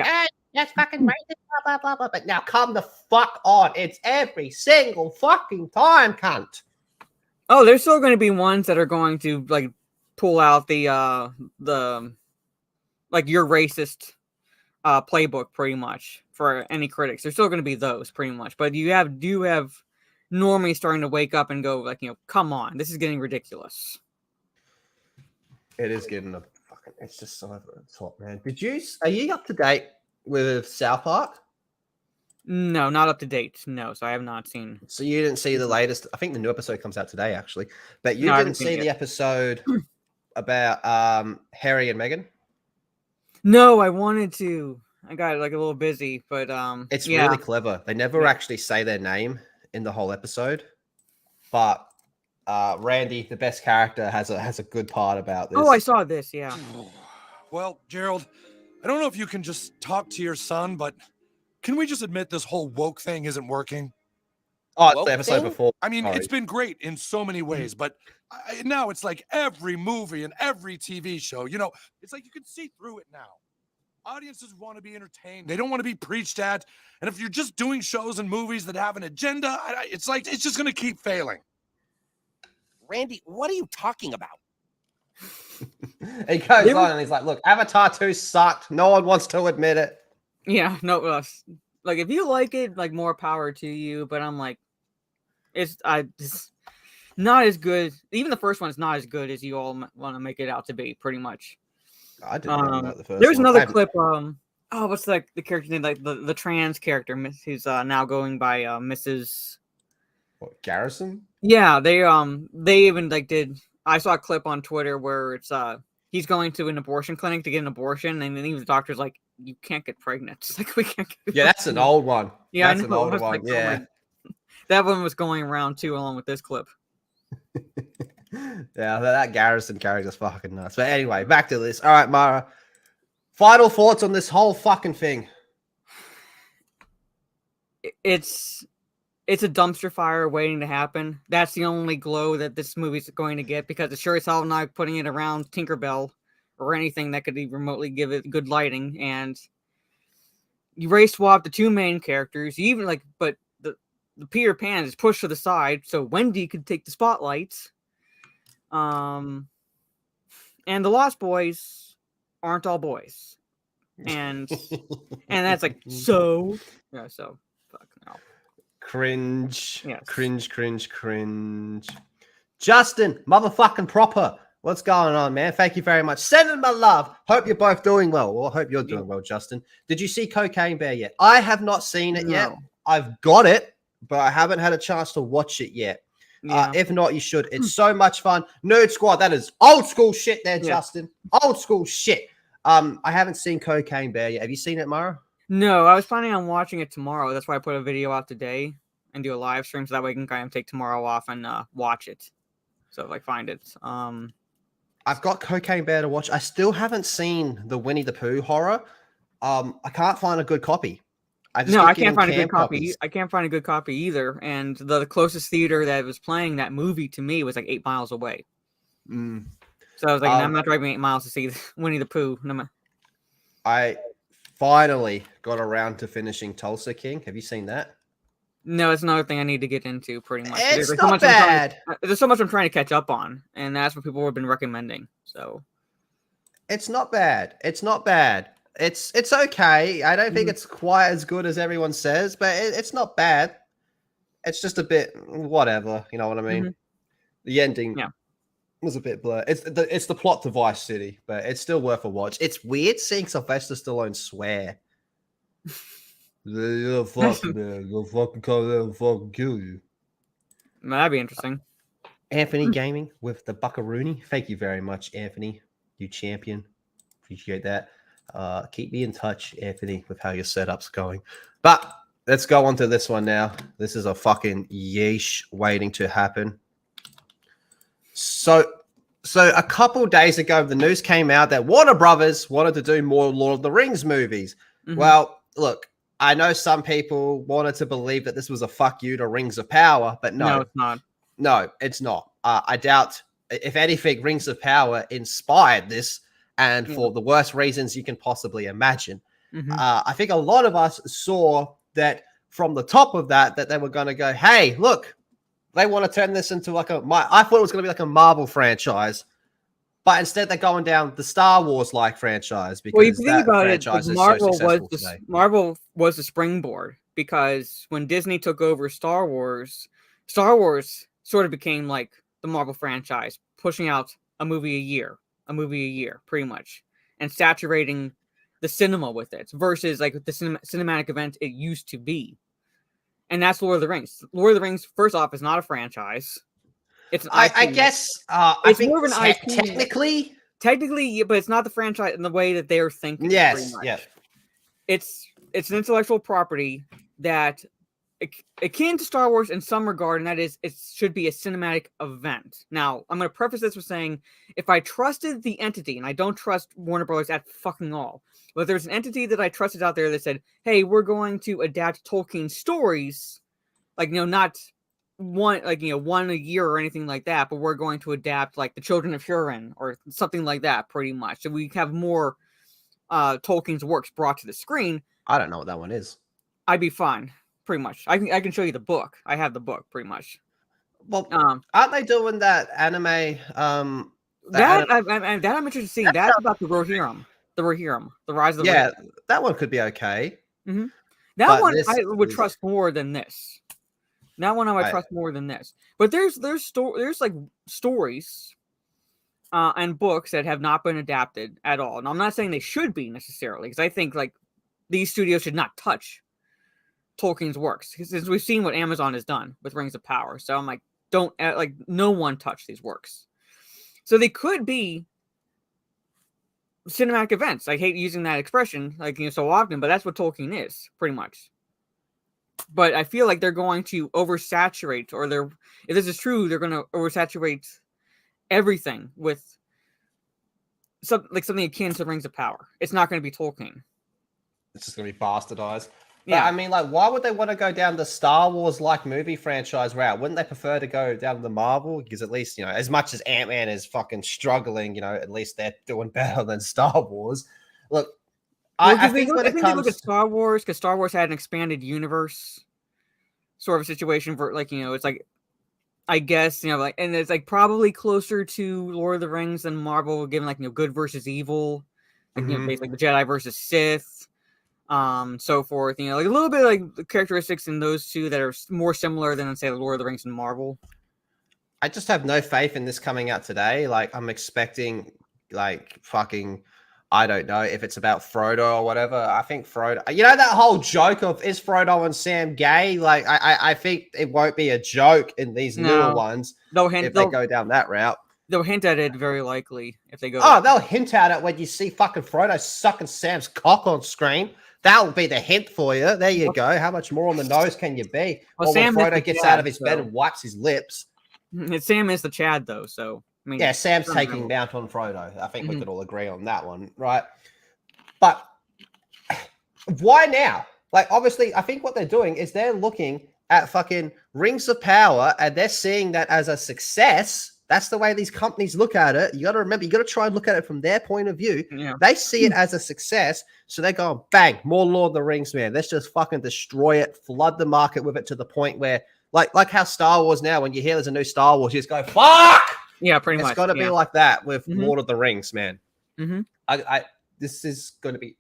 that's fucking racist, blah, blah, blah, blah. But now come the fuck on. It's every single fucking time, cunt. Oh, there's still going to be ones that are going to, like, pull out the like, your racist playbook, pretty much, for any critics. There's still going to be those, pretty much. But you have normies starting to wake up and go, like, come on, this is getting ridiculous. It is getting a fucking, it's just so over the top, man. Are you up to date with South Park? No, not up to date. No, so I have not seen. So you didn't see the latest? I think the new episode comes out today, actually. But you didn't see the episode about Harry and Meghan? No, I wanted to. I got like a little busy, but it's really clever. They never actually say their name in the whole episode, but Randy, the best character, has a good part about this. Oh, I saw this. Yeah. Well, Gerald, I don't know if you can just talk to your son, but can we just admit this whole woke thing isn't working? Oh, it's the episode before. I mean, it's been great in so many ways, but now it's like every movie and every TV show, it's like you can see through it now. Audiences want to be entertained. They don't want to be preached at. And if you're just doing shows and movies that have an agenda, it's like, it's just going to keep failing. Randy, what are you talking about? He goes on and he's like, look, Avatar 2 sucked. No one wants to admit it. Yeah, no, like, if you like it, like, more power to you, but I'm like, it's not as good. Even the first one is not as good as you all want to make it out to be, pretty much. I didn't know about the first There's one. another clip, what's like the character name, like the trans character who's now going by Mrs. What, Garrison? Yeah, they even like I saw a clip on Twitter where it's he's going to an abortion clinic to get an abortion, and then even the doctor's like, you can't get pregnant. It's like, we can't get Yeah, that's an old one. Yeah, that's I know. an old one. Like, yeah. That one was going around too, along with this clip. Yeah, that Garrison character's fucking nuts. But anyway, back to this. All right, Mara. Final thoughts on this whole fucking thing. It's a dumpster fire waiting to happen. That's the only glow that this movie's going to get, because it's sure as hell not putting it around Tinkerbell or anything that could even remotely give it good lighting. And you race swap the two main characters. You even but the Peter Pan is pushed to the side so Wendy could take the spotlight. And the Lost Boys aren't all boys. And that's like, so fuck no. Cringe. Yes. Cringe. Justin, motherfucking proper. What's going on, man? Thank you very much. Sending my love. Hope you're both doing well. Well, I hope you're doing well, Justin. Did you see Cocaine Bear yet? I have not seen it yet. I've got it, but I haven't had a chance to watch it yet. Yeah. If not, you should. It's so much fun. Nerd Squad, that is old school shit there, Justin. Old school shit. I haven't seen Cocaine Bear yet. Have you seen it, Mara? No, I was planning on watching it tomorrow. That's why I put a video out today and do a live stream, so that way I can kind of take tomorrow off and watch it. So if I find it. I've got Cocaine Bear to watch. I still haven't seen the Winnie the Pooh horror. I can't find a good copy. I just No, keep I can't getting find a cam good copy. copies. I can't find a good copy either. And the closest theater that was playing that movie to me was like 8 miles away. Mm. So I was like, I'm not driving 8 miles to see Winnie the Pooh. I finally got around to finishing Tulsa King. Have you seen that? No, it's another thing I need to get into pretty much. It's not bad. There's so much I'm trying to catch up on, and that's what people have been recommending. So it's not bad. It's not bad. It's okay. I don't think it's quite as good as everyone says, but it's not bad. It's just a bit whatever. You know what I mean? The ending was a bit blurred. It's the plot to Vice City, but it's still worth a watch. It's weird seeing Sylvester Stallone swear. Yeah, fuck, man. They'll fucking come there and fucking kill you. That'd be interesting. Anthony Gaming with the Buckaroony. Thank you very much, Anthony. You champion. Appreciate that. Keep me in touch, Anthony, with how your setup's going. But let's go on to this one now. This is a fucking yeesh waiting to happen. So a couple days ago, the news came out that Warner Brothers wanted to do more Lord of the Rings movies. Well, look, I know some people wanted to believe that this was a fuck you to Rings of Power, but no, it's not. No, it's not. I doubt, if anything, Rings of Power inspired this, and for the worst reasons you can possibly imagine. I think a lot of us saw that from the top of that they were going to go, hey, look, they want to turn this into like I thought it was going to be like a Marvel franchise, but instead they're going down the Star Wars like franchise because you think about it, Marvel was the springboard, because when Disney took over Star Wars sort of became like the Marvel franchise, pushing out a movie a year, pretty much, and saturating the cinema with it versus like the cinematic event it used to be. And that's Lord of the Rings. Lord of the Rings, first off, is not a franchise. It's an IP. I guess it's I more of an IP. Technically, but it's not the franchise in the way that they're thinking. Yes, It's an intellectual property that akin to Star Wars in some regard, and that is it should be a cinematic event. Now, I'm going to preface this with saying, if I trusted the entity, and I don't trust Warner Bros. At fucking all, but there's an entity that I trusted out there that said, hey, we're going to adapt Tolkien stories, like, not one a year or anything like that, but we're going to adapt like the Children of Hurin or something like that, pretty much. So we have more Tolkien's works brought to the screen. I don't know what that one is. I'd be fine, pretty much. I can show you the book. I have the book, pretty much. Well, aren't they doing that anime? I'm interested in seeing. That's about the Rohirrim. The Rise of the Ring. That one could be okay. That one I would trust more than this. That one I would trust more than this. But there's like stories and books that have not been adapted at all. And I'm not saying they should be necessarily, because I think like these studios should not touch Tolkien's works, since we've seen what Amazon has done with Rings of Power. So I'm like, no one touch these works. So they could be cinematic events. I hate using that expression so often, but that's what Tolkien is, pretty much. But I feel like they're going to oversaturate, or if this is true, they're going to oversaturate everything with something akin to Rings of Power. It's not going to be Tolkien. It's just going to be bastardized. Yeah, I mean, why would they want to go down the Star Wars-like movie franchise route? Wouldn't they prefer to go down the Marvel? Because at least, as much as Ant-Man is fucking struggling, at least they're doing better than Star Wars. Look, I think when it comes... look at Star Wars, because Star Wars had an expanded universe sort of situation for, it's like, I guess, and it's like probably closer to Lord of the Rings than Marvel, given good versus evil, basically the Jedi versus Sith. So forth, a little bit like the characteristics in those two that are more similar than, say, Lord of the Rings and Marvel. I just have no faith in this coming out today. I'm expecting, fucking, I don't know if it's about Frodo or whatever. I think Frodo, that whole joke of is Frodo and Sam gay? I think it won't be a joke in these little ones if they go down that route. They'll hint at it very likely if they go. Oh, they'll hint at it when you see fucking Frodo sucking Sam's cock on screen. That will be the hint for you. There you go. How much more on the nose can you be? Well, or when Frodo gets out of his bed and wipes his lips. Sam is the Chad, though, so... yeah, Sam's taking Mount on Frodo. I think we could all agree on that one, right? But why now? Like, obviously, I think what they're doing is they're looking at fucking Rings of Power and they're seeing that as a success. That's the way these companies look at it. You got to remember, you got to try and look at it from their point of view. Yeah. They see it as a success. So they're going, bang, more Lord of the Rings, man. Let's just fucking destroy it, flood the market with it to the point where, like how Star Wars now, when you hear there's a new Star Wars, you just go, fuck! Yeah, pretty much. It's got to be yeah. like that with Mhm. Lord of the Rings, man. Mhm. This is going to be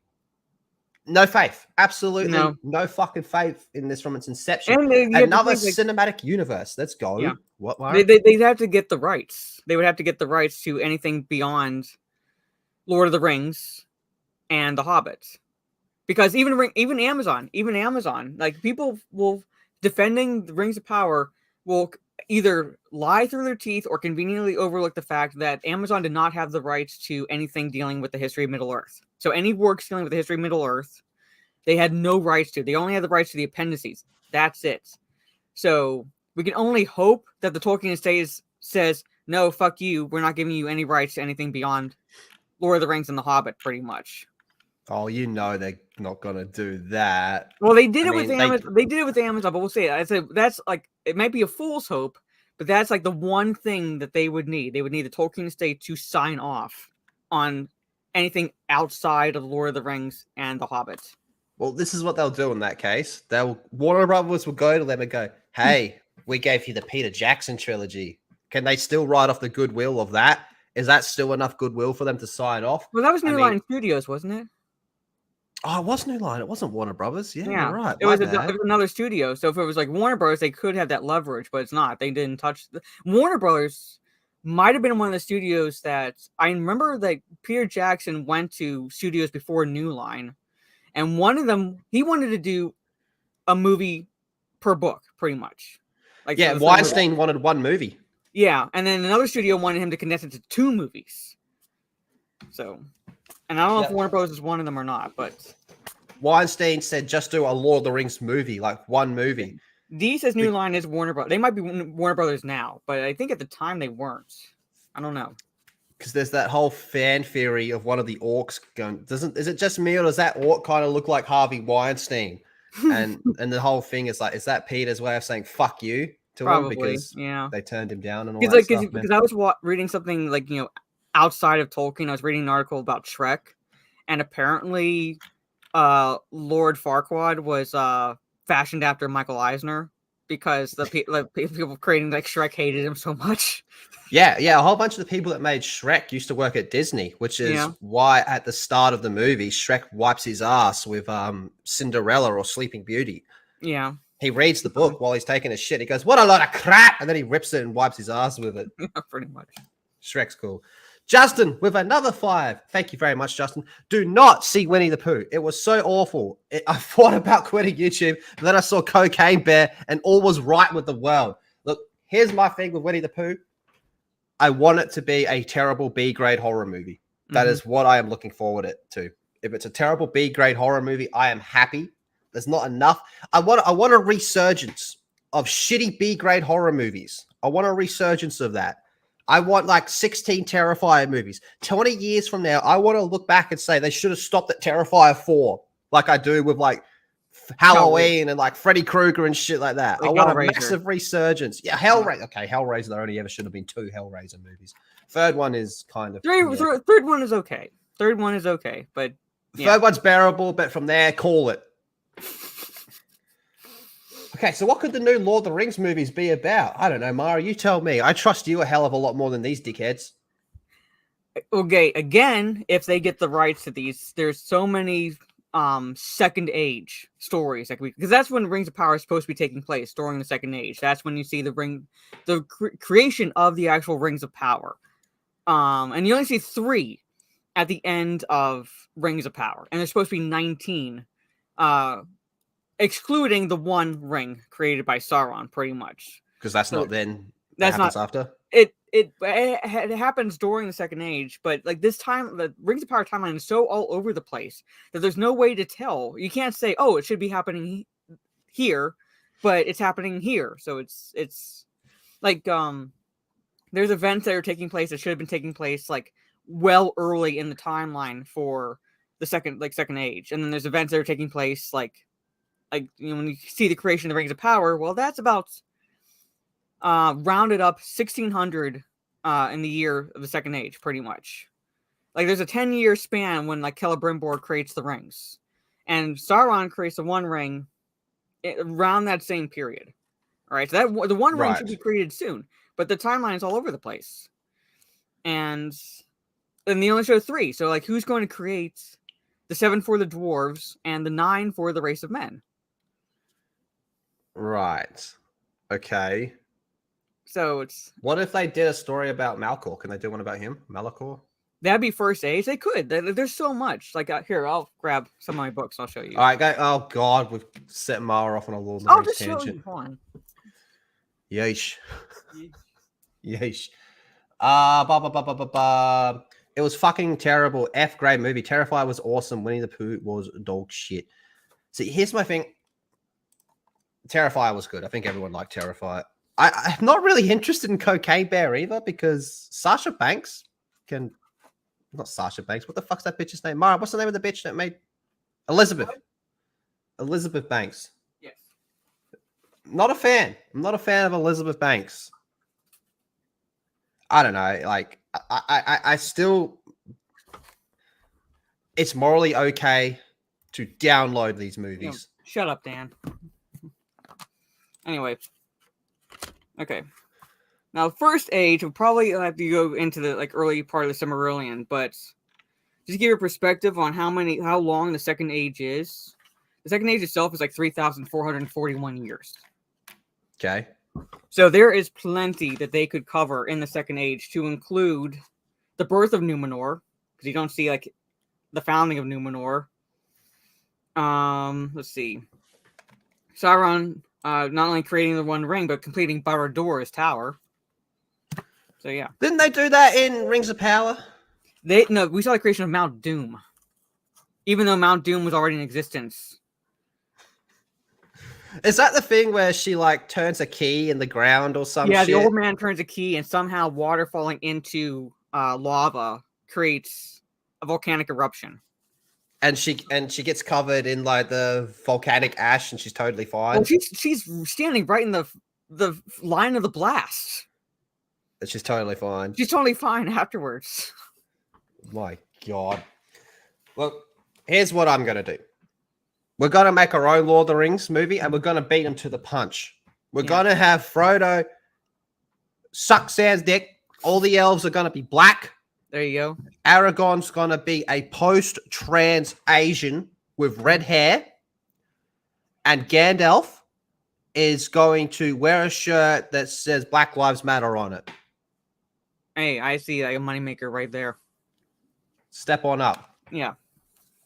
no faith. Absolutely No. no fucking faith in this from its inception. And you have to Another think, cinematic universe. Let's go. Yeah. What? Warren? They'd have to get the rights. They would have to get the rights to anything beyond Lord of the Rings and The Hobbit, because even Amazon, like people will defending the Rings of Power will either lie through their teeth or conveniently overlook the fact that Amazon did not have the rights to anything dealing with the history of Middle Earth. So any works dealing with the history of Middle Earth, they had no rights to. They only had the rights to the appendices. That's it. So we can only hope that the Tolkien estate says, no, fuck you. We're not giving you any rights to anything beyond Lord of the Rings and The Hobbit, pretty much. Oh, you know they're not gonna do that. Well, they did it I with mean, Amazon. They did it with Amazon, but we'll say that's like, it might be a fool's hope, but that's like the one thing that they would need. They would need the Tolkien estate to sign off on anything outside of Lord of the Rings and The Hobbit. Well, this is what they'll do in that case. Warner Brothers will go to them and go, "Hey, we gave you the Peter Jackson trilogy. Can they still write off the goodwill of that? Is that still enough goodwill for them to sign off?" Well, that was New Line Studios, wasn't it? Oh, it was New Line. It wasn't Warner Brothers. Yeah, you're right. It was another studio. So if it was like Warner Brothers, they could have that leverage, but it's not. They didn't touch Warner Brothers. Might have been one of the studios that I remember that Peter Jackson went to studios before New Line, and one of them he wanted to do a movie per book, pretty much. Like yeah, Weinstein wanted one movie. Yeah, and then another studio wanted him to condense it to 2 movies. So. And I don't know if Warner Bros. Is one of them or not, but Weinstein said just do a Lord of the Rings movie, like one movie. D says New Line is Warner Bros. They might be Warner Brothers now, but I think at the time they weren't. I don't know. Because there's that whole fan theory of one of the orcs going. Is it just me or does that orc kind of look like Harvey Weinstein? And the whole thing is like, is that Peter's way of saying fuck you to him because they turned him down and all that stuff? Because I was reading something like outside of Tolkien, I was reading an article about Shrek, and apparently Lord Farquaad was fashioned after Michael Eisner because the people creating like Shrek hated him so much. Yeah, a whole bunch of the people that made Shrek used to work at Disney, which is why at the start of the movie, Shrek wipes his ass with Cinderella or Sleeping Beauty. Yeah. He reads the book while he's taking a shit. He goes, "What a lot of crap!" and then he rips it and wipes his ass with it. Yeah, pretty much. Shrek's cool. Justin with another 5. Thank you very much, Justin. Do not see Winnie the Pooh. It was so awful. I thought about quitting YouTube, but then I saw Cocaine Bear and all was right with the world. Look, here's my thing with Winnie the Pooh. I want it to be a terrible B-grade horror movie. That is what I am looking forward to. If it's a terrible B-grade horror movie, I am happy. There's not enough. I want a resurgence of shitty B-grade horror movies. I want a resurgence of that. I want like 16 Terrifier movies. 20 years from now, I want to look back and say they should have stopped at Terrifier 4, like I do with like Halloween and like Freddy Krueger and shit like that. Like I want Hellraiser. a massive resurgence. Yeah, Hellraiser. Okay, Hellraiser. There only ever should have been 2 Hellraiser movies. Third one is kind of Third one is okay. Third one is okay, but third one's bearable. But from there, call it. Okay, so what could the new Lord of the Rings movies be about? I don't know, Mara. You tell me. I trust you a hell of a lot more than these dickheads. Okay, again, if they get the rights to these, there's so many Second Age stories, like because that's when Rings of Power is supposed to be taking place during the Second Age. That's when you see the creation of the actual Rings of Power. And you only see 3 at the end of Rings of Power, and there's supposed to be 19. Excluding the one ring created by Sauron, pretty much. Because that's not then. That's happens not after. It happens during the Second Age, but like this time, the Rings of Power timeline is so all over the place that there's no way to tell. You can't say, "Oh, it should be happening here," but it's happening here. So it's like there's events that are taking place that should have been taking place like well early in the timeline for the second Age, and then there's events that are taking place like like when you see the creation of the Rings of Power, well, that's about rounded up 1600 in the year of the Second Age, pretty much. Like there's a 10-year span when like Celebrimbor creates the rings, and Sauron creates the One Ring around that same period. All right, so that the One Ring should be created soon, but the timeline is all over the place, and they only show 3. So like, who's going to create the 7 for the dwarves and the 9 for the race of men? Right. Okay. So it's what if they did a story about Malkor? Can they do one about him, Malakor? That'd be First Age. They could. There's so much. Like here, I'll grab some of my books. I'll show you. All right, go. Oh God, we've set Mara off on a Lord of the I'll Rings just show tangent. you. Hold on. Yeesh. Yeesh. It was fucking terrible. F grade movie. Terrifier was awesome. Winnie the Pooh was dog shit. See, here's my thing. Terrifier was good. I think everyone liked Terrifier. I'm not really interested in Cocaine Bear either because Sasha Banks can. Not Sasha Banks. What the fuck's that bitch's name? Mara, what's the name of the bitch that made Elizabeth? What? Elizabeth Banks. Yes. Not a fan. I'm not a fan of Elizabeth Banks. I don't know. Like, I still. It's morally okay to download these movies. Shut up, Dan. Anyway. Okay. Now, First Age will probably have to go into the like early part of the Silmarillion, but just give you a perspective on how long the Second Age is. The Second Age itself is like 3,441 years. Okay. So there is plenty that they could cover in the Second Age to include the birth of Numenor, because you don't see like the founding of Numenor. Let's see. Sauron not only creating the One Ring, but completing Barad-dûr's tower. So yeah. Didn't they do that in Rings of Power? No, we saw the creation of Mount Doom. Even though Mount Doom was already in existence. Is that the thing where she like turns a key in the ground or something? Yeah, the old man turns a key and somehow water falling into lava creates a volcanic eruption. And she gets covered in like the volcanic ash and she's totally fine. Well, she's standing right in the line of the blast. She's totally fine. She's totally fine afterwards. My God. Well, here's what I'm going to do. We're going to make our own Lord of the Rings movie and we're going to beat him to the punch. We're going to have Frodo suck Sam's dick. All the elves are going to be black. There you go. Aragorn's going to be a post-trans Asian with red hair. And Gandalf is going to wear a shirt that says Black Lives Matter on it. Hey, I see like a moneymaker right there. Step on up. Yeah.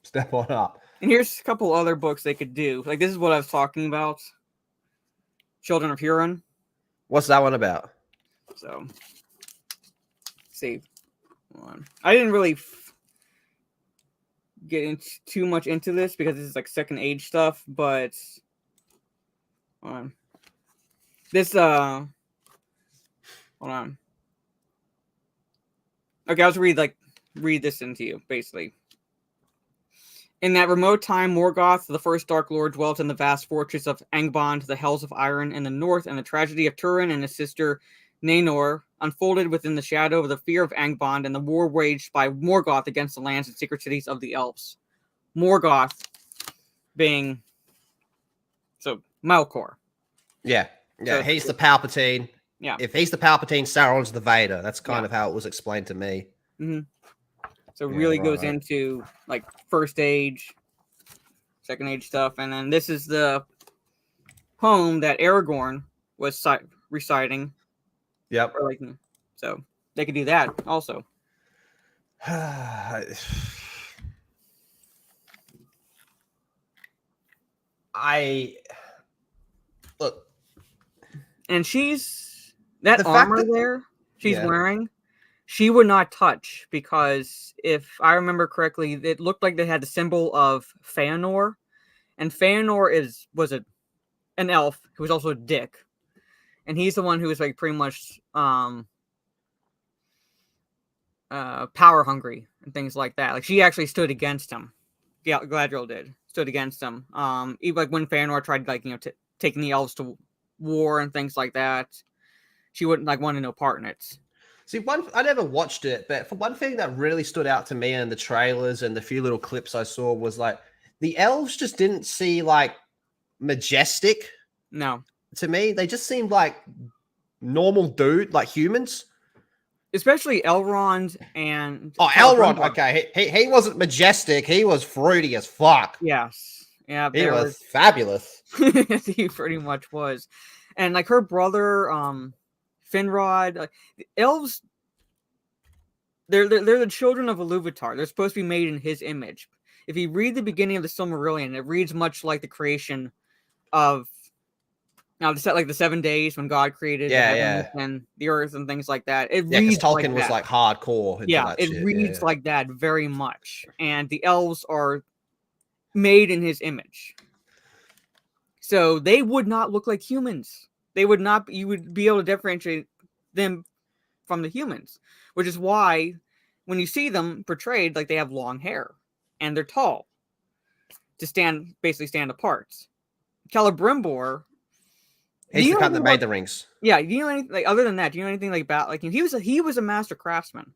Step on up. And here's a couple other books they could do. Like, this is what I was talking about. Children of Huron. What's that one about? So, let's see. Hold on. I didn't really get too much into this because this is like Second Age stuff, but hold on. This, hold on. Okay, I'll just read this into you, basically. In that remote time, Morgoth, the first Dark Lord, dwelt in the vast fortress of Angband, the Hells of Iron in the north, and the tragedy of Turin and his sister Naenor unfolded within the shadow of the fear of Angband and the war waged by Morgoth against the lands and secret cities of the elves. Morgoth being... So, Malkor. Yeah. Yeah, So, he's the Palpatine. Yeah. If he's the Palpatine, Sauron's the Vader. That's kind of how it was explained to me. Mm-hmm. So it really goes into like First Age, Second Age stuff, and then this is the poem that Aragorn was reciting. Yep. Or like, so they could do that also. Look, and that armor there she's wearing. She would not touch because if I remember correctly, it looked like they had the symbol of Feanor, and Feanor was an elf who was also a dick, and he's the one who was like pretty much power hungry and things like that. Like she actually stood against him. Galadriel stood against them. Even like when Fëanor tried taking the elves to war and things like that, she wouldn't want no part in it. See, I never watched it, but for one thing that really stood out to me in the trailers and the few little clips I saw was the elves just didn't see majestic. No, to me, they just seemed like normal dude, like humans. Especially Elrond and Elrond. Okay, he wasn't majestic. He was fruity as fuck. Yes, yeah, he was fabulous. He pretty much was, and her brother, Finrod, the elves. They're the children of Ilúvatar. They're supposed to be made in his image. If you read the beginning of the Silmarillion, it reads much like the creation of the 7 days when God created the heavens and the earth and things like that. It reads Tolkien was that. hardcore into that it shit. reads like that very much. And the elves are made in his image. So they would not look like humans. They would not. You would be able to differentiate them from the humans, which is why when you see them portrayed, they have long hair and they're tall to basically stand apart. Celebrimbor, he's the kind that made the rings. Yeah, do you know anything other than that? Do you know anything about he was a master craftsman?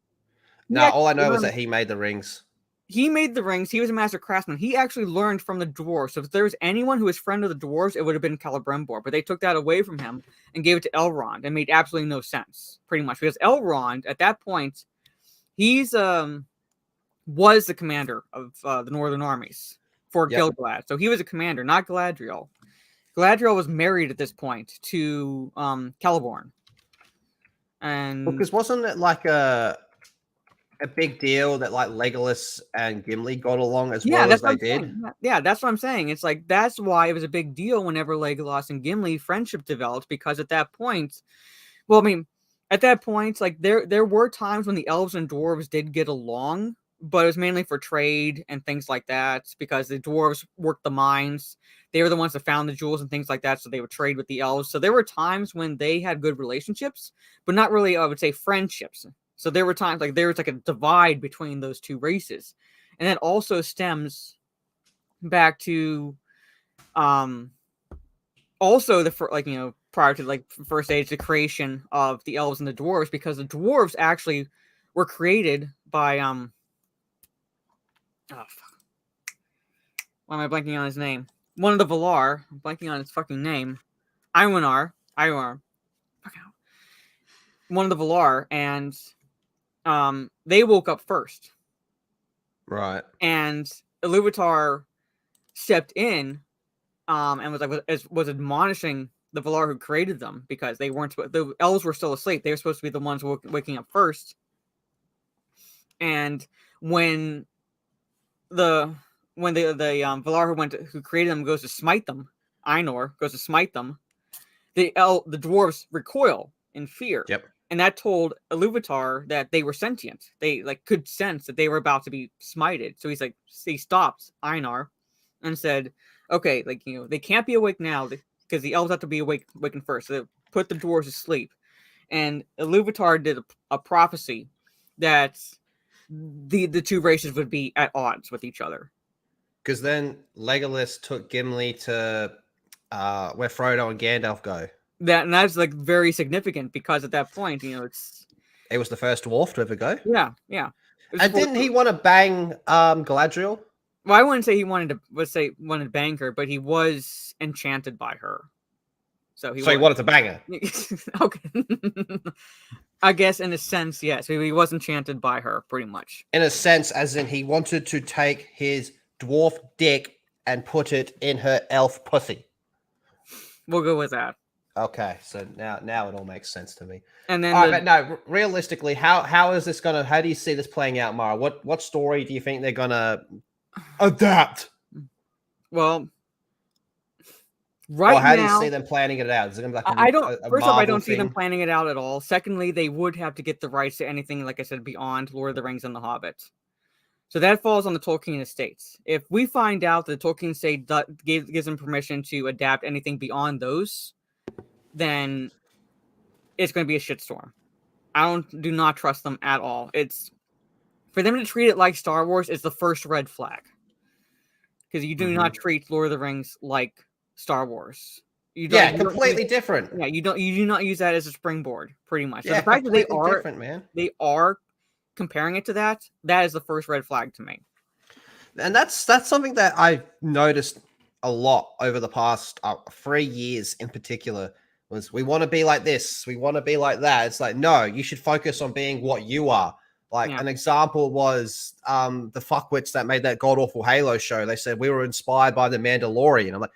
No, all I know is that he made the rings. He made the rings. He was a master craftsman. He actually learned from the dwarves. So if there was anyone who was friend of the dwarves, it would have been Celebrimbor. But they took that away from him and gave it to Elrond. It made absolutely no sense, pretty much, because Elrond at that point, he's was the commander of the northern armies for Gil-galad. So he was a commander, not Galadriel. Galadriel was married at this point to Celeborn. And because wasn't it a big deal that Legolas and Gimli got along as well as they did? Yeah, that's what I'm saying. It's that's why it was a big deal whenever Legolas and Gimli friendship developed, because at that point, there were times when the elves and dwarves did get along, but it was mainly for trade and things like that, because the dwarves worked the mines. They were the ones that found the jewels and things like that, so they would trade with the elves. So there were times when they had good relationships, but not really, I would say, friendships. So there were times there was a divide between those two races. And that also stems back to also prior to first age, the creation of the elves and the dwarves, because the dwarves actually were created by why am I blanking on his name? One of the Valar. I'm blanking on his fucking name. Iwanar. One of the Valar, and they woke up first. Right. And Ilúvatar stepped in and was admonishing the Valar who created them, because they weren't. The elves were still asleep. They were supposed to be the ones waking up first. And when the Valar who created them goes to smite them, Ainur goes to smite them, the dwarves recoil in fear. Yep. And that told Ilúvatar that they were sentient. They could sense that they were about to be smited. So he stopped Einar and said, "Okay, they can't be awake now because the elves have to be awakened first. So they put the dwarves to sleep." And Ilúvatar did a prophecy that the two races would be at odds with each other. Because then Legolas took Gimli to where Frodo and Gandalf go. That's very significant, because at that point, it was the first dwarf to ever go. Yeah. And didn't he want to bang Galadriel? Well, I wouldn't say he wanted to bang her, but he was enchanted by her. So he wanted to bang her. Okay. I guess in a sense, yes. He was enchanted by her, pretty much. In a sense, as in he wanted to take his dwarf dick and put it in her elf pussy. We'll go with that. Okay, so now it all makes sense to me. And then, but no, realistically, how is this gonna? How do you see this playing out, Mara? What story do you think they're gonna adapt? Well, how do you see them planning it out? Is it gonna be First off, I don't see them planning it out at all. Secondly, they would have to get the rights to anything, like I said, beyond Lord of the Rings and The Hobbit. So that falls on the Tolkien estates. If we find out that the Tolkien estate gives them permission to adapt anything beyond those, then it's going to be a shitstorm. I do not trust them at all. It's for them to treat it like Star Wars is the first red flag. because you do not treat Lord of the Rings like Star Wars. Completely different. Yeah, you do not use that as a springboard, pretty much. So Yeah, the fact that different, man. they are comparing it to that is the first red flag to me. And that's something that I've noticed a lot over the past 3 years in particular. Was we want to be like this, we want to be like that. It's like, no, you should focus on being what you are. Like an example was the fuckwits that made that god awful Halo show. They said we were inspired by the Mandalorian. I'm like,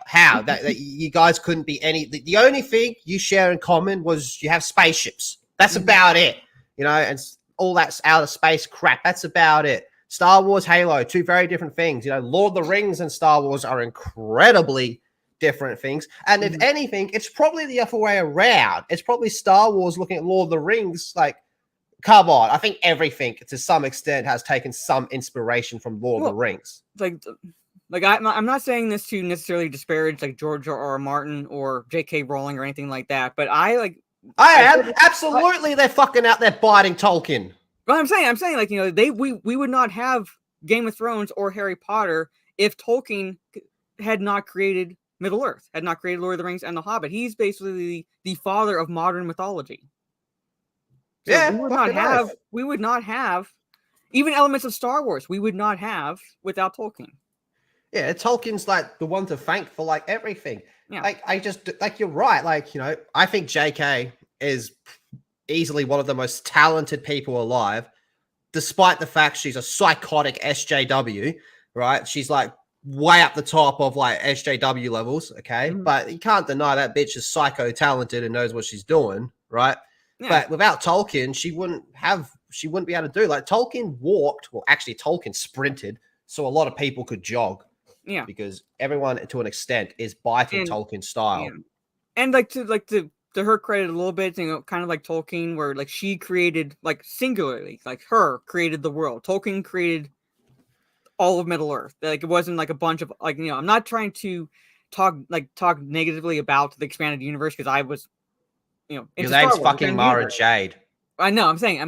how that you guys couldn't be any. The only thing you share in common was you have spaceships. That's about it, you know, and all that's outer space crap. That's about it. Star Wars, Halo, two very different things. You know, Lord of the Rings and Star Wars are incredibly different things. And if anything, it's probably the other way around. It's probably Star Wars looking at Lord of the Rings like, come on. I think everything to some extent has taken some inspiration from Lord of the Rings. Like I'm not saying this to necessarily disparage like George R. Martin or J.K. Rowling or anything like that, but I am absolutely. They're fucking out there biting Tolkien. But I'm saying like, you know, we would not have Game of Thrones or Harry Potter if Tolkien had not created Middle Earth, had not created Lord of the Rings and The Hobbit. He's basically the father of modern mythology. So yeah, we would not have even elements of Star Wars. We would not have without Tolkien. Yeah, Tolkien's like the one to thank for like everything. Yeah. Like I just like you're right. Like, you know, I think JK is easily one of the most talented people alive, despite the fact she's a psychotic SJW, right? She's like way up the top of like SJW levels, okay? But you can't deny that bitch is psycho talented and knows what she's doing, right? Yeah. But without Tolkien, she wouldn't be able to do like Tolkien walked. Well, actually, Tolkien sprinted, so a lot of people could jog. Yeah, because everyone to an extent is biting Tolkien style. Yeah. And to her credit a little bit, you know, kind of like Tolkien, where like she created like singularly, like her created the world. Tolkien created all of Middle Earth. Like it wasn't like a bunch of like, you know, I'm not trying to talk negatively about the expanded universe because I was, you know, your name's fucking Mara Jade. I know. I'm saying I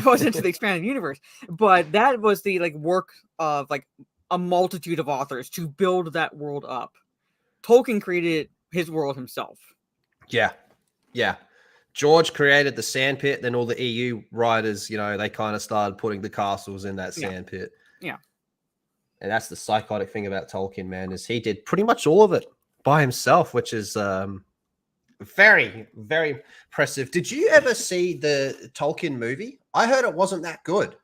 was into the expanded universe, but that was the like work of like a multitude of authors to build that world up. Tolkien created his world himself. Yeah. George created the sandpit, then all the EU writers, you know, they kind of started putting the castles in that sandpit. Yeah. And that's the psychotic thing about Tolkien, man, is he did pretty much all of it by himself, which is very, very impressive. Did you ever see the Tolkien movie? I heard it wasn't that good.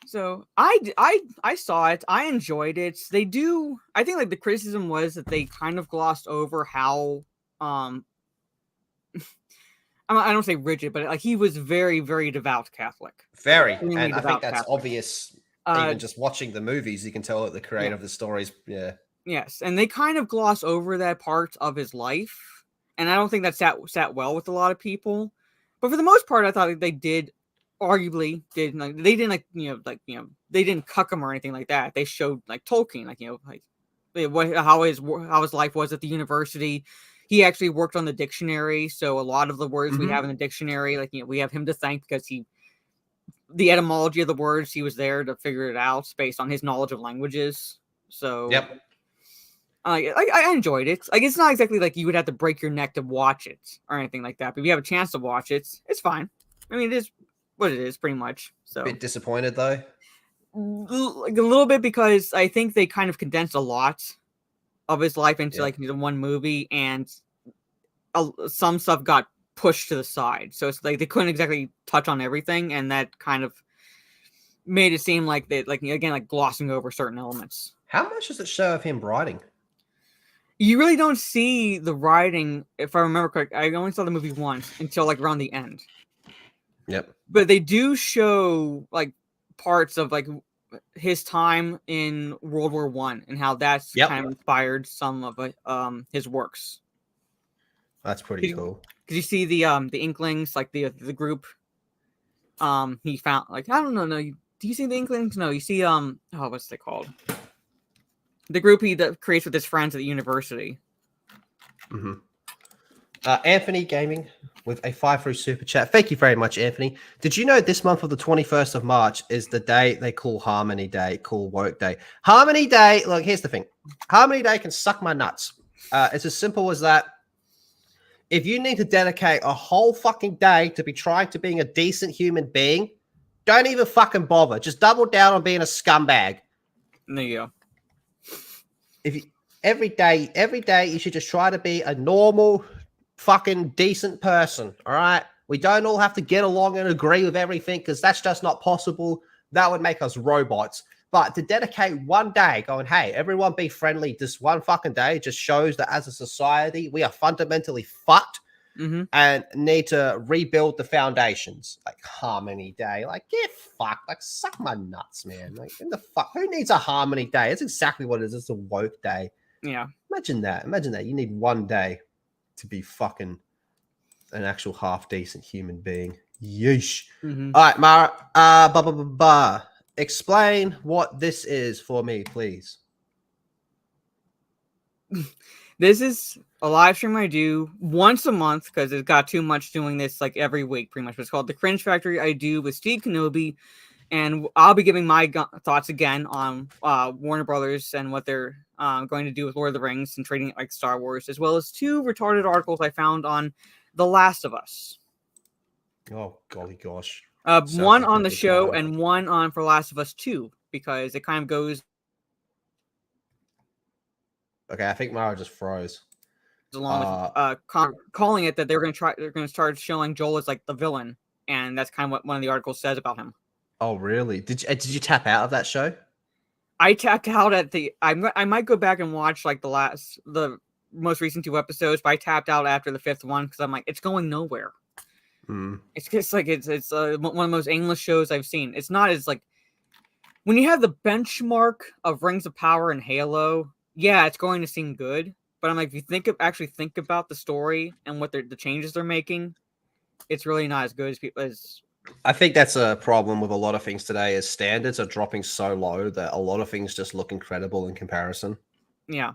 So I saw it. I enjoyed it. I think like the criticism was that they kind of glossed over how I don't say rigid, but like he was very, very devout Catholic. Very, and I think that's obvious. Even just watching the movies, you can tell that the creator of the stories. Yeah. Yes, and they kind of gloss over that part of his life, and I don't think that sat well with a lot of people. But for the most part, I thought they did. Arguably did like they didn't they didn't cuck him or anything like that. They showed like Tolkien, like, you know, like how his life was at the university. He actually worked on the dictionary, so a lot of the words we have in the dictionary, like, you know, we have him to thank because the etymology of the words, he was there to figure it out based on his knowledge of languages. So I enjoyed it. Like it's not exactly like you would have to break your neck to watch it or anything like that. But if you have a chance to watch it, it's fine. I mean, it is what it is, pretty much. So a bit disappointed though, like a little bit, because I think they kind of condensed a lot of his life into like one movie, and some stuff got pushed to the side. So it's like they couldn't exactly touch on everything, and that kind of made it seem like they like glossing over certain elements. How much does it show of him writing? You really don't see the writing, if I remember correct. I only saw the movie once until like around the end. Yep. But they do show like parts of like his time in World War I and how that's kind of inspired some of his works. That's pretty cool. Because you see the Inklings, like the group. He found like I don't know. No, do you see the Inklings? No, you see what's they called? The group he creates with his friends at the university. Anthony Gaming with a 5 through super chat. Thank you very much, Anthony. Did you know this month of the 21st of March is the day they call Harmony Day, call Woke Day? Harmony Day, look, here's the thing. Harmony Day can suck my nuts. It's as simple as that. If you need to dedicate a whole fucking day to be trying to being a decent human being, don't even fucking bother. Just double down on being a scumbag. There you go. If you, every day, you should just try to be a normal, fucking decent person. All right. We don't all have to get along and agree with everything because that's just not possible. That would make us robots. But to dedicate one day going, hey, everyone be friendly this one fucking day just shows that as a society, we are fundamentally fucked and need to rebuild the foundations. Like Harmony Day. Like, get fucked. Like, suck my nuts, man. Like, in the fuck? Who needs a Harmony Day? That's exactly what it is. It's a woke day. Yeah. Imagine that. Imagine that. You need one day to be fucking an actual half-decent human being. Yeesh. All right, Mara. Explain what this is for me, please. This is a live stream I do once a month because it got too much doing this like every week, pretty much. It's called The Cringe Factory. I do with Steve Kenobi, and I'll be giving my thoughts again on Warner Brothers and what they're going to do with Lord of the Rings and treating it like Star Wars, as well as 2 retarded articles I found on The Last of Us. Oh, golly gosh. One on the show and one on for Last of Us 2, because it kind of goes. Okay, I think Mara just froze. Along with calling it that they're going to start showing Joel as like the villain, and that's kind of what one of the articles says about him. Oh, really? Did you tap out of that show? I tapped out at the. I might go back and watch like the most recent 2 episodes, but I tapped out after the 5th one because I'm like, it's going nowhere. It's just like it's one of the most aimless shows I've seen. It's not as like when you have the benchmark of Rings of Power and Halo. Yeah, it's going to seem good, but I'm like, if you actually think about the story and what the changes they're making, it's really not as good as. I think that's a problem with a lot of things today. Is standards are dropping so low that a lot of things just look incredible in comparison. Yeah,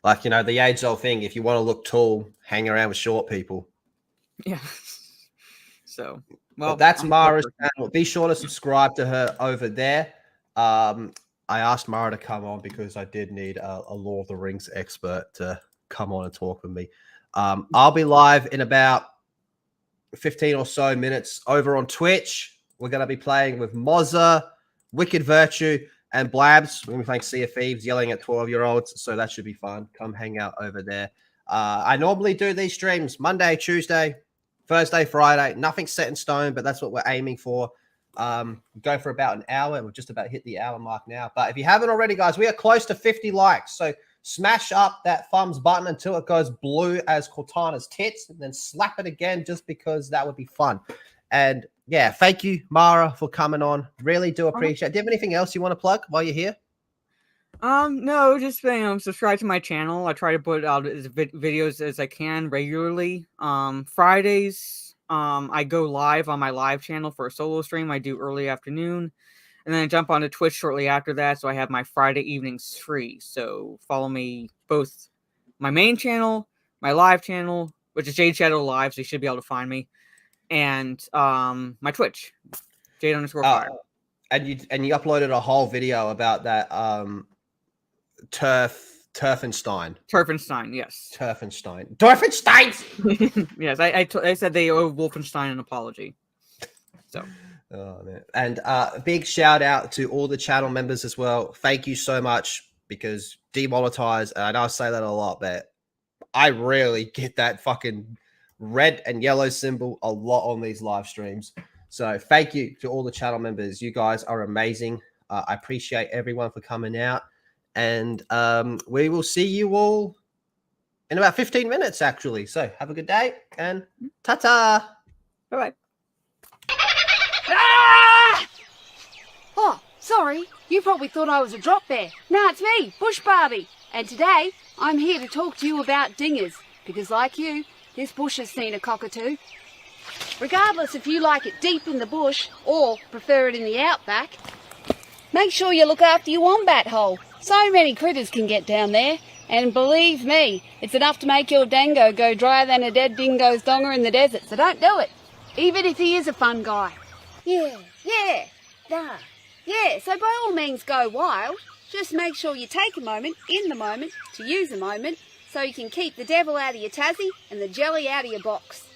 like the age-old thing. If you want to look tall, hang around with short people. Yeah. So, well, but that's Mara's channel. Be sure to subscribe to her over there. I asked Mara to come on because I did need a Lord of the Rings expert to come on and talk with me. I'll be live in about 15 or so minutes over on Twitch. We're going to be playing with Mozza, Wicked Virtue, and Blabs. We're going to be playing Sea of Thieves, yelling at 12-year-olds. So that should be fun. Come hang out over there. I normally do these streams Monday, Tuesday, Thursday, Friday. Nothing set in stone, but that's what we're aiming for. Go for about an hour. We've just about hit the hour mark now. But if you haven't already, guys, we are close to 50 likes. So smash up that thumbs button until it goes blue as Cortana's tits, and then slap it again just because that would be fun. And yeah, thank you, Mara, for coming on. Really do appreciate it. Do you have anything else you want to plug while you're here? No, just subscribe to my channel. I try to put out as videos as I can regularly. Fridays, I go live on my live channel for a solo stream I do early afternoon, and then I jump onto Twitch shortly after that. So I have my Friday evenings free. So follow me both my main channel, my live channel, which is Jade Shadow Live, so you should be able to find me, and my Twitch, Jade_Fire. And you uploaded a whole video about that Turfenstein, yes. Turfenstein. Yes, I said they owe Wolfenstein an apology. So. Oh man! And big shout out to all the channel members as well. Thank you so much, because demonetized, and I know I say that a lot, but I really get that fucking red and yellow symbol a lot on these live streams. So thank you to all the channel members. You guys are amazing. I appreciate everyone for coming out. And we will see you all in about 15 minutes, actually. So have a good day and ta-ta. Bye-bye. Ah! Oh, sorry. You probably thought I was a drop bear. No, it's me, Bush Barbie. And today, I'm here to talk to you about dingers. Because like you, this bush has seen a cockatoo. Regardless if you like it deep in the bush or prefer it in the outback, make sure you look after your wombat hole. So many critters can get down there. And believe me, it's enough to make your dango go drier than a dead dingo's donger in the desert, so don't do it. Even if he is a fun guy. Yeah, so by all means go wild. Just make sure you take a moment, in the moment, to use a moment, so you can keep the devil out of your tassie and the jelly out of your box.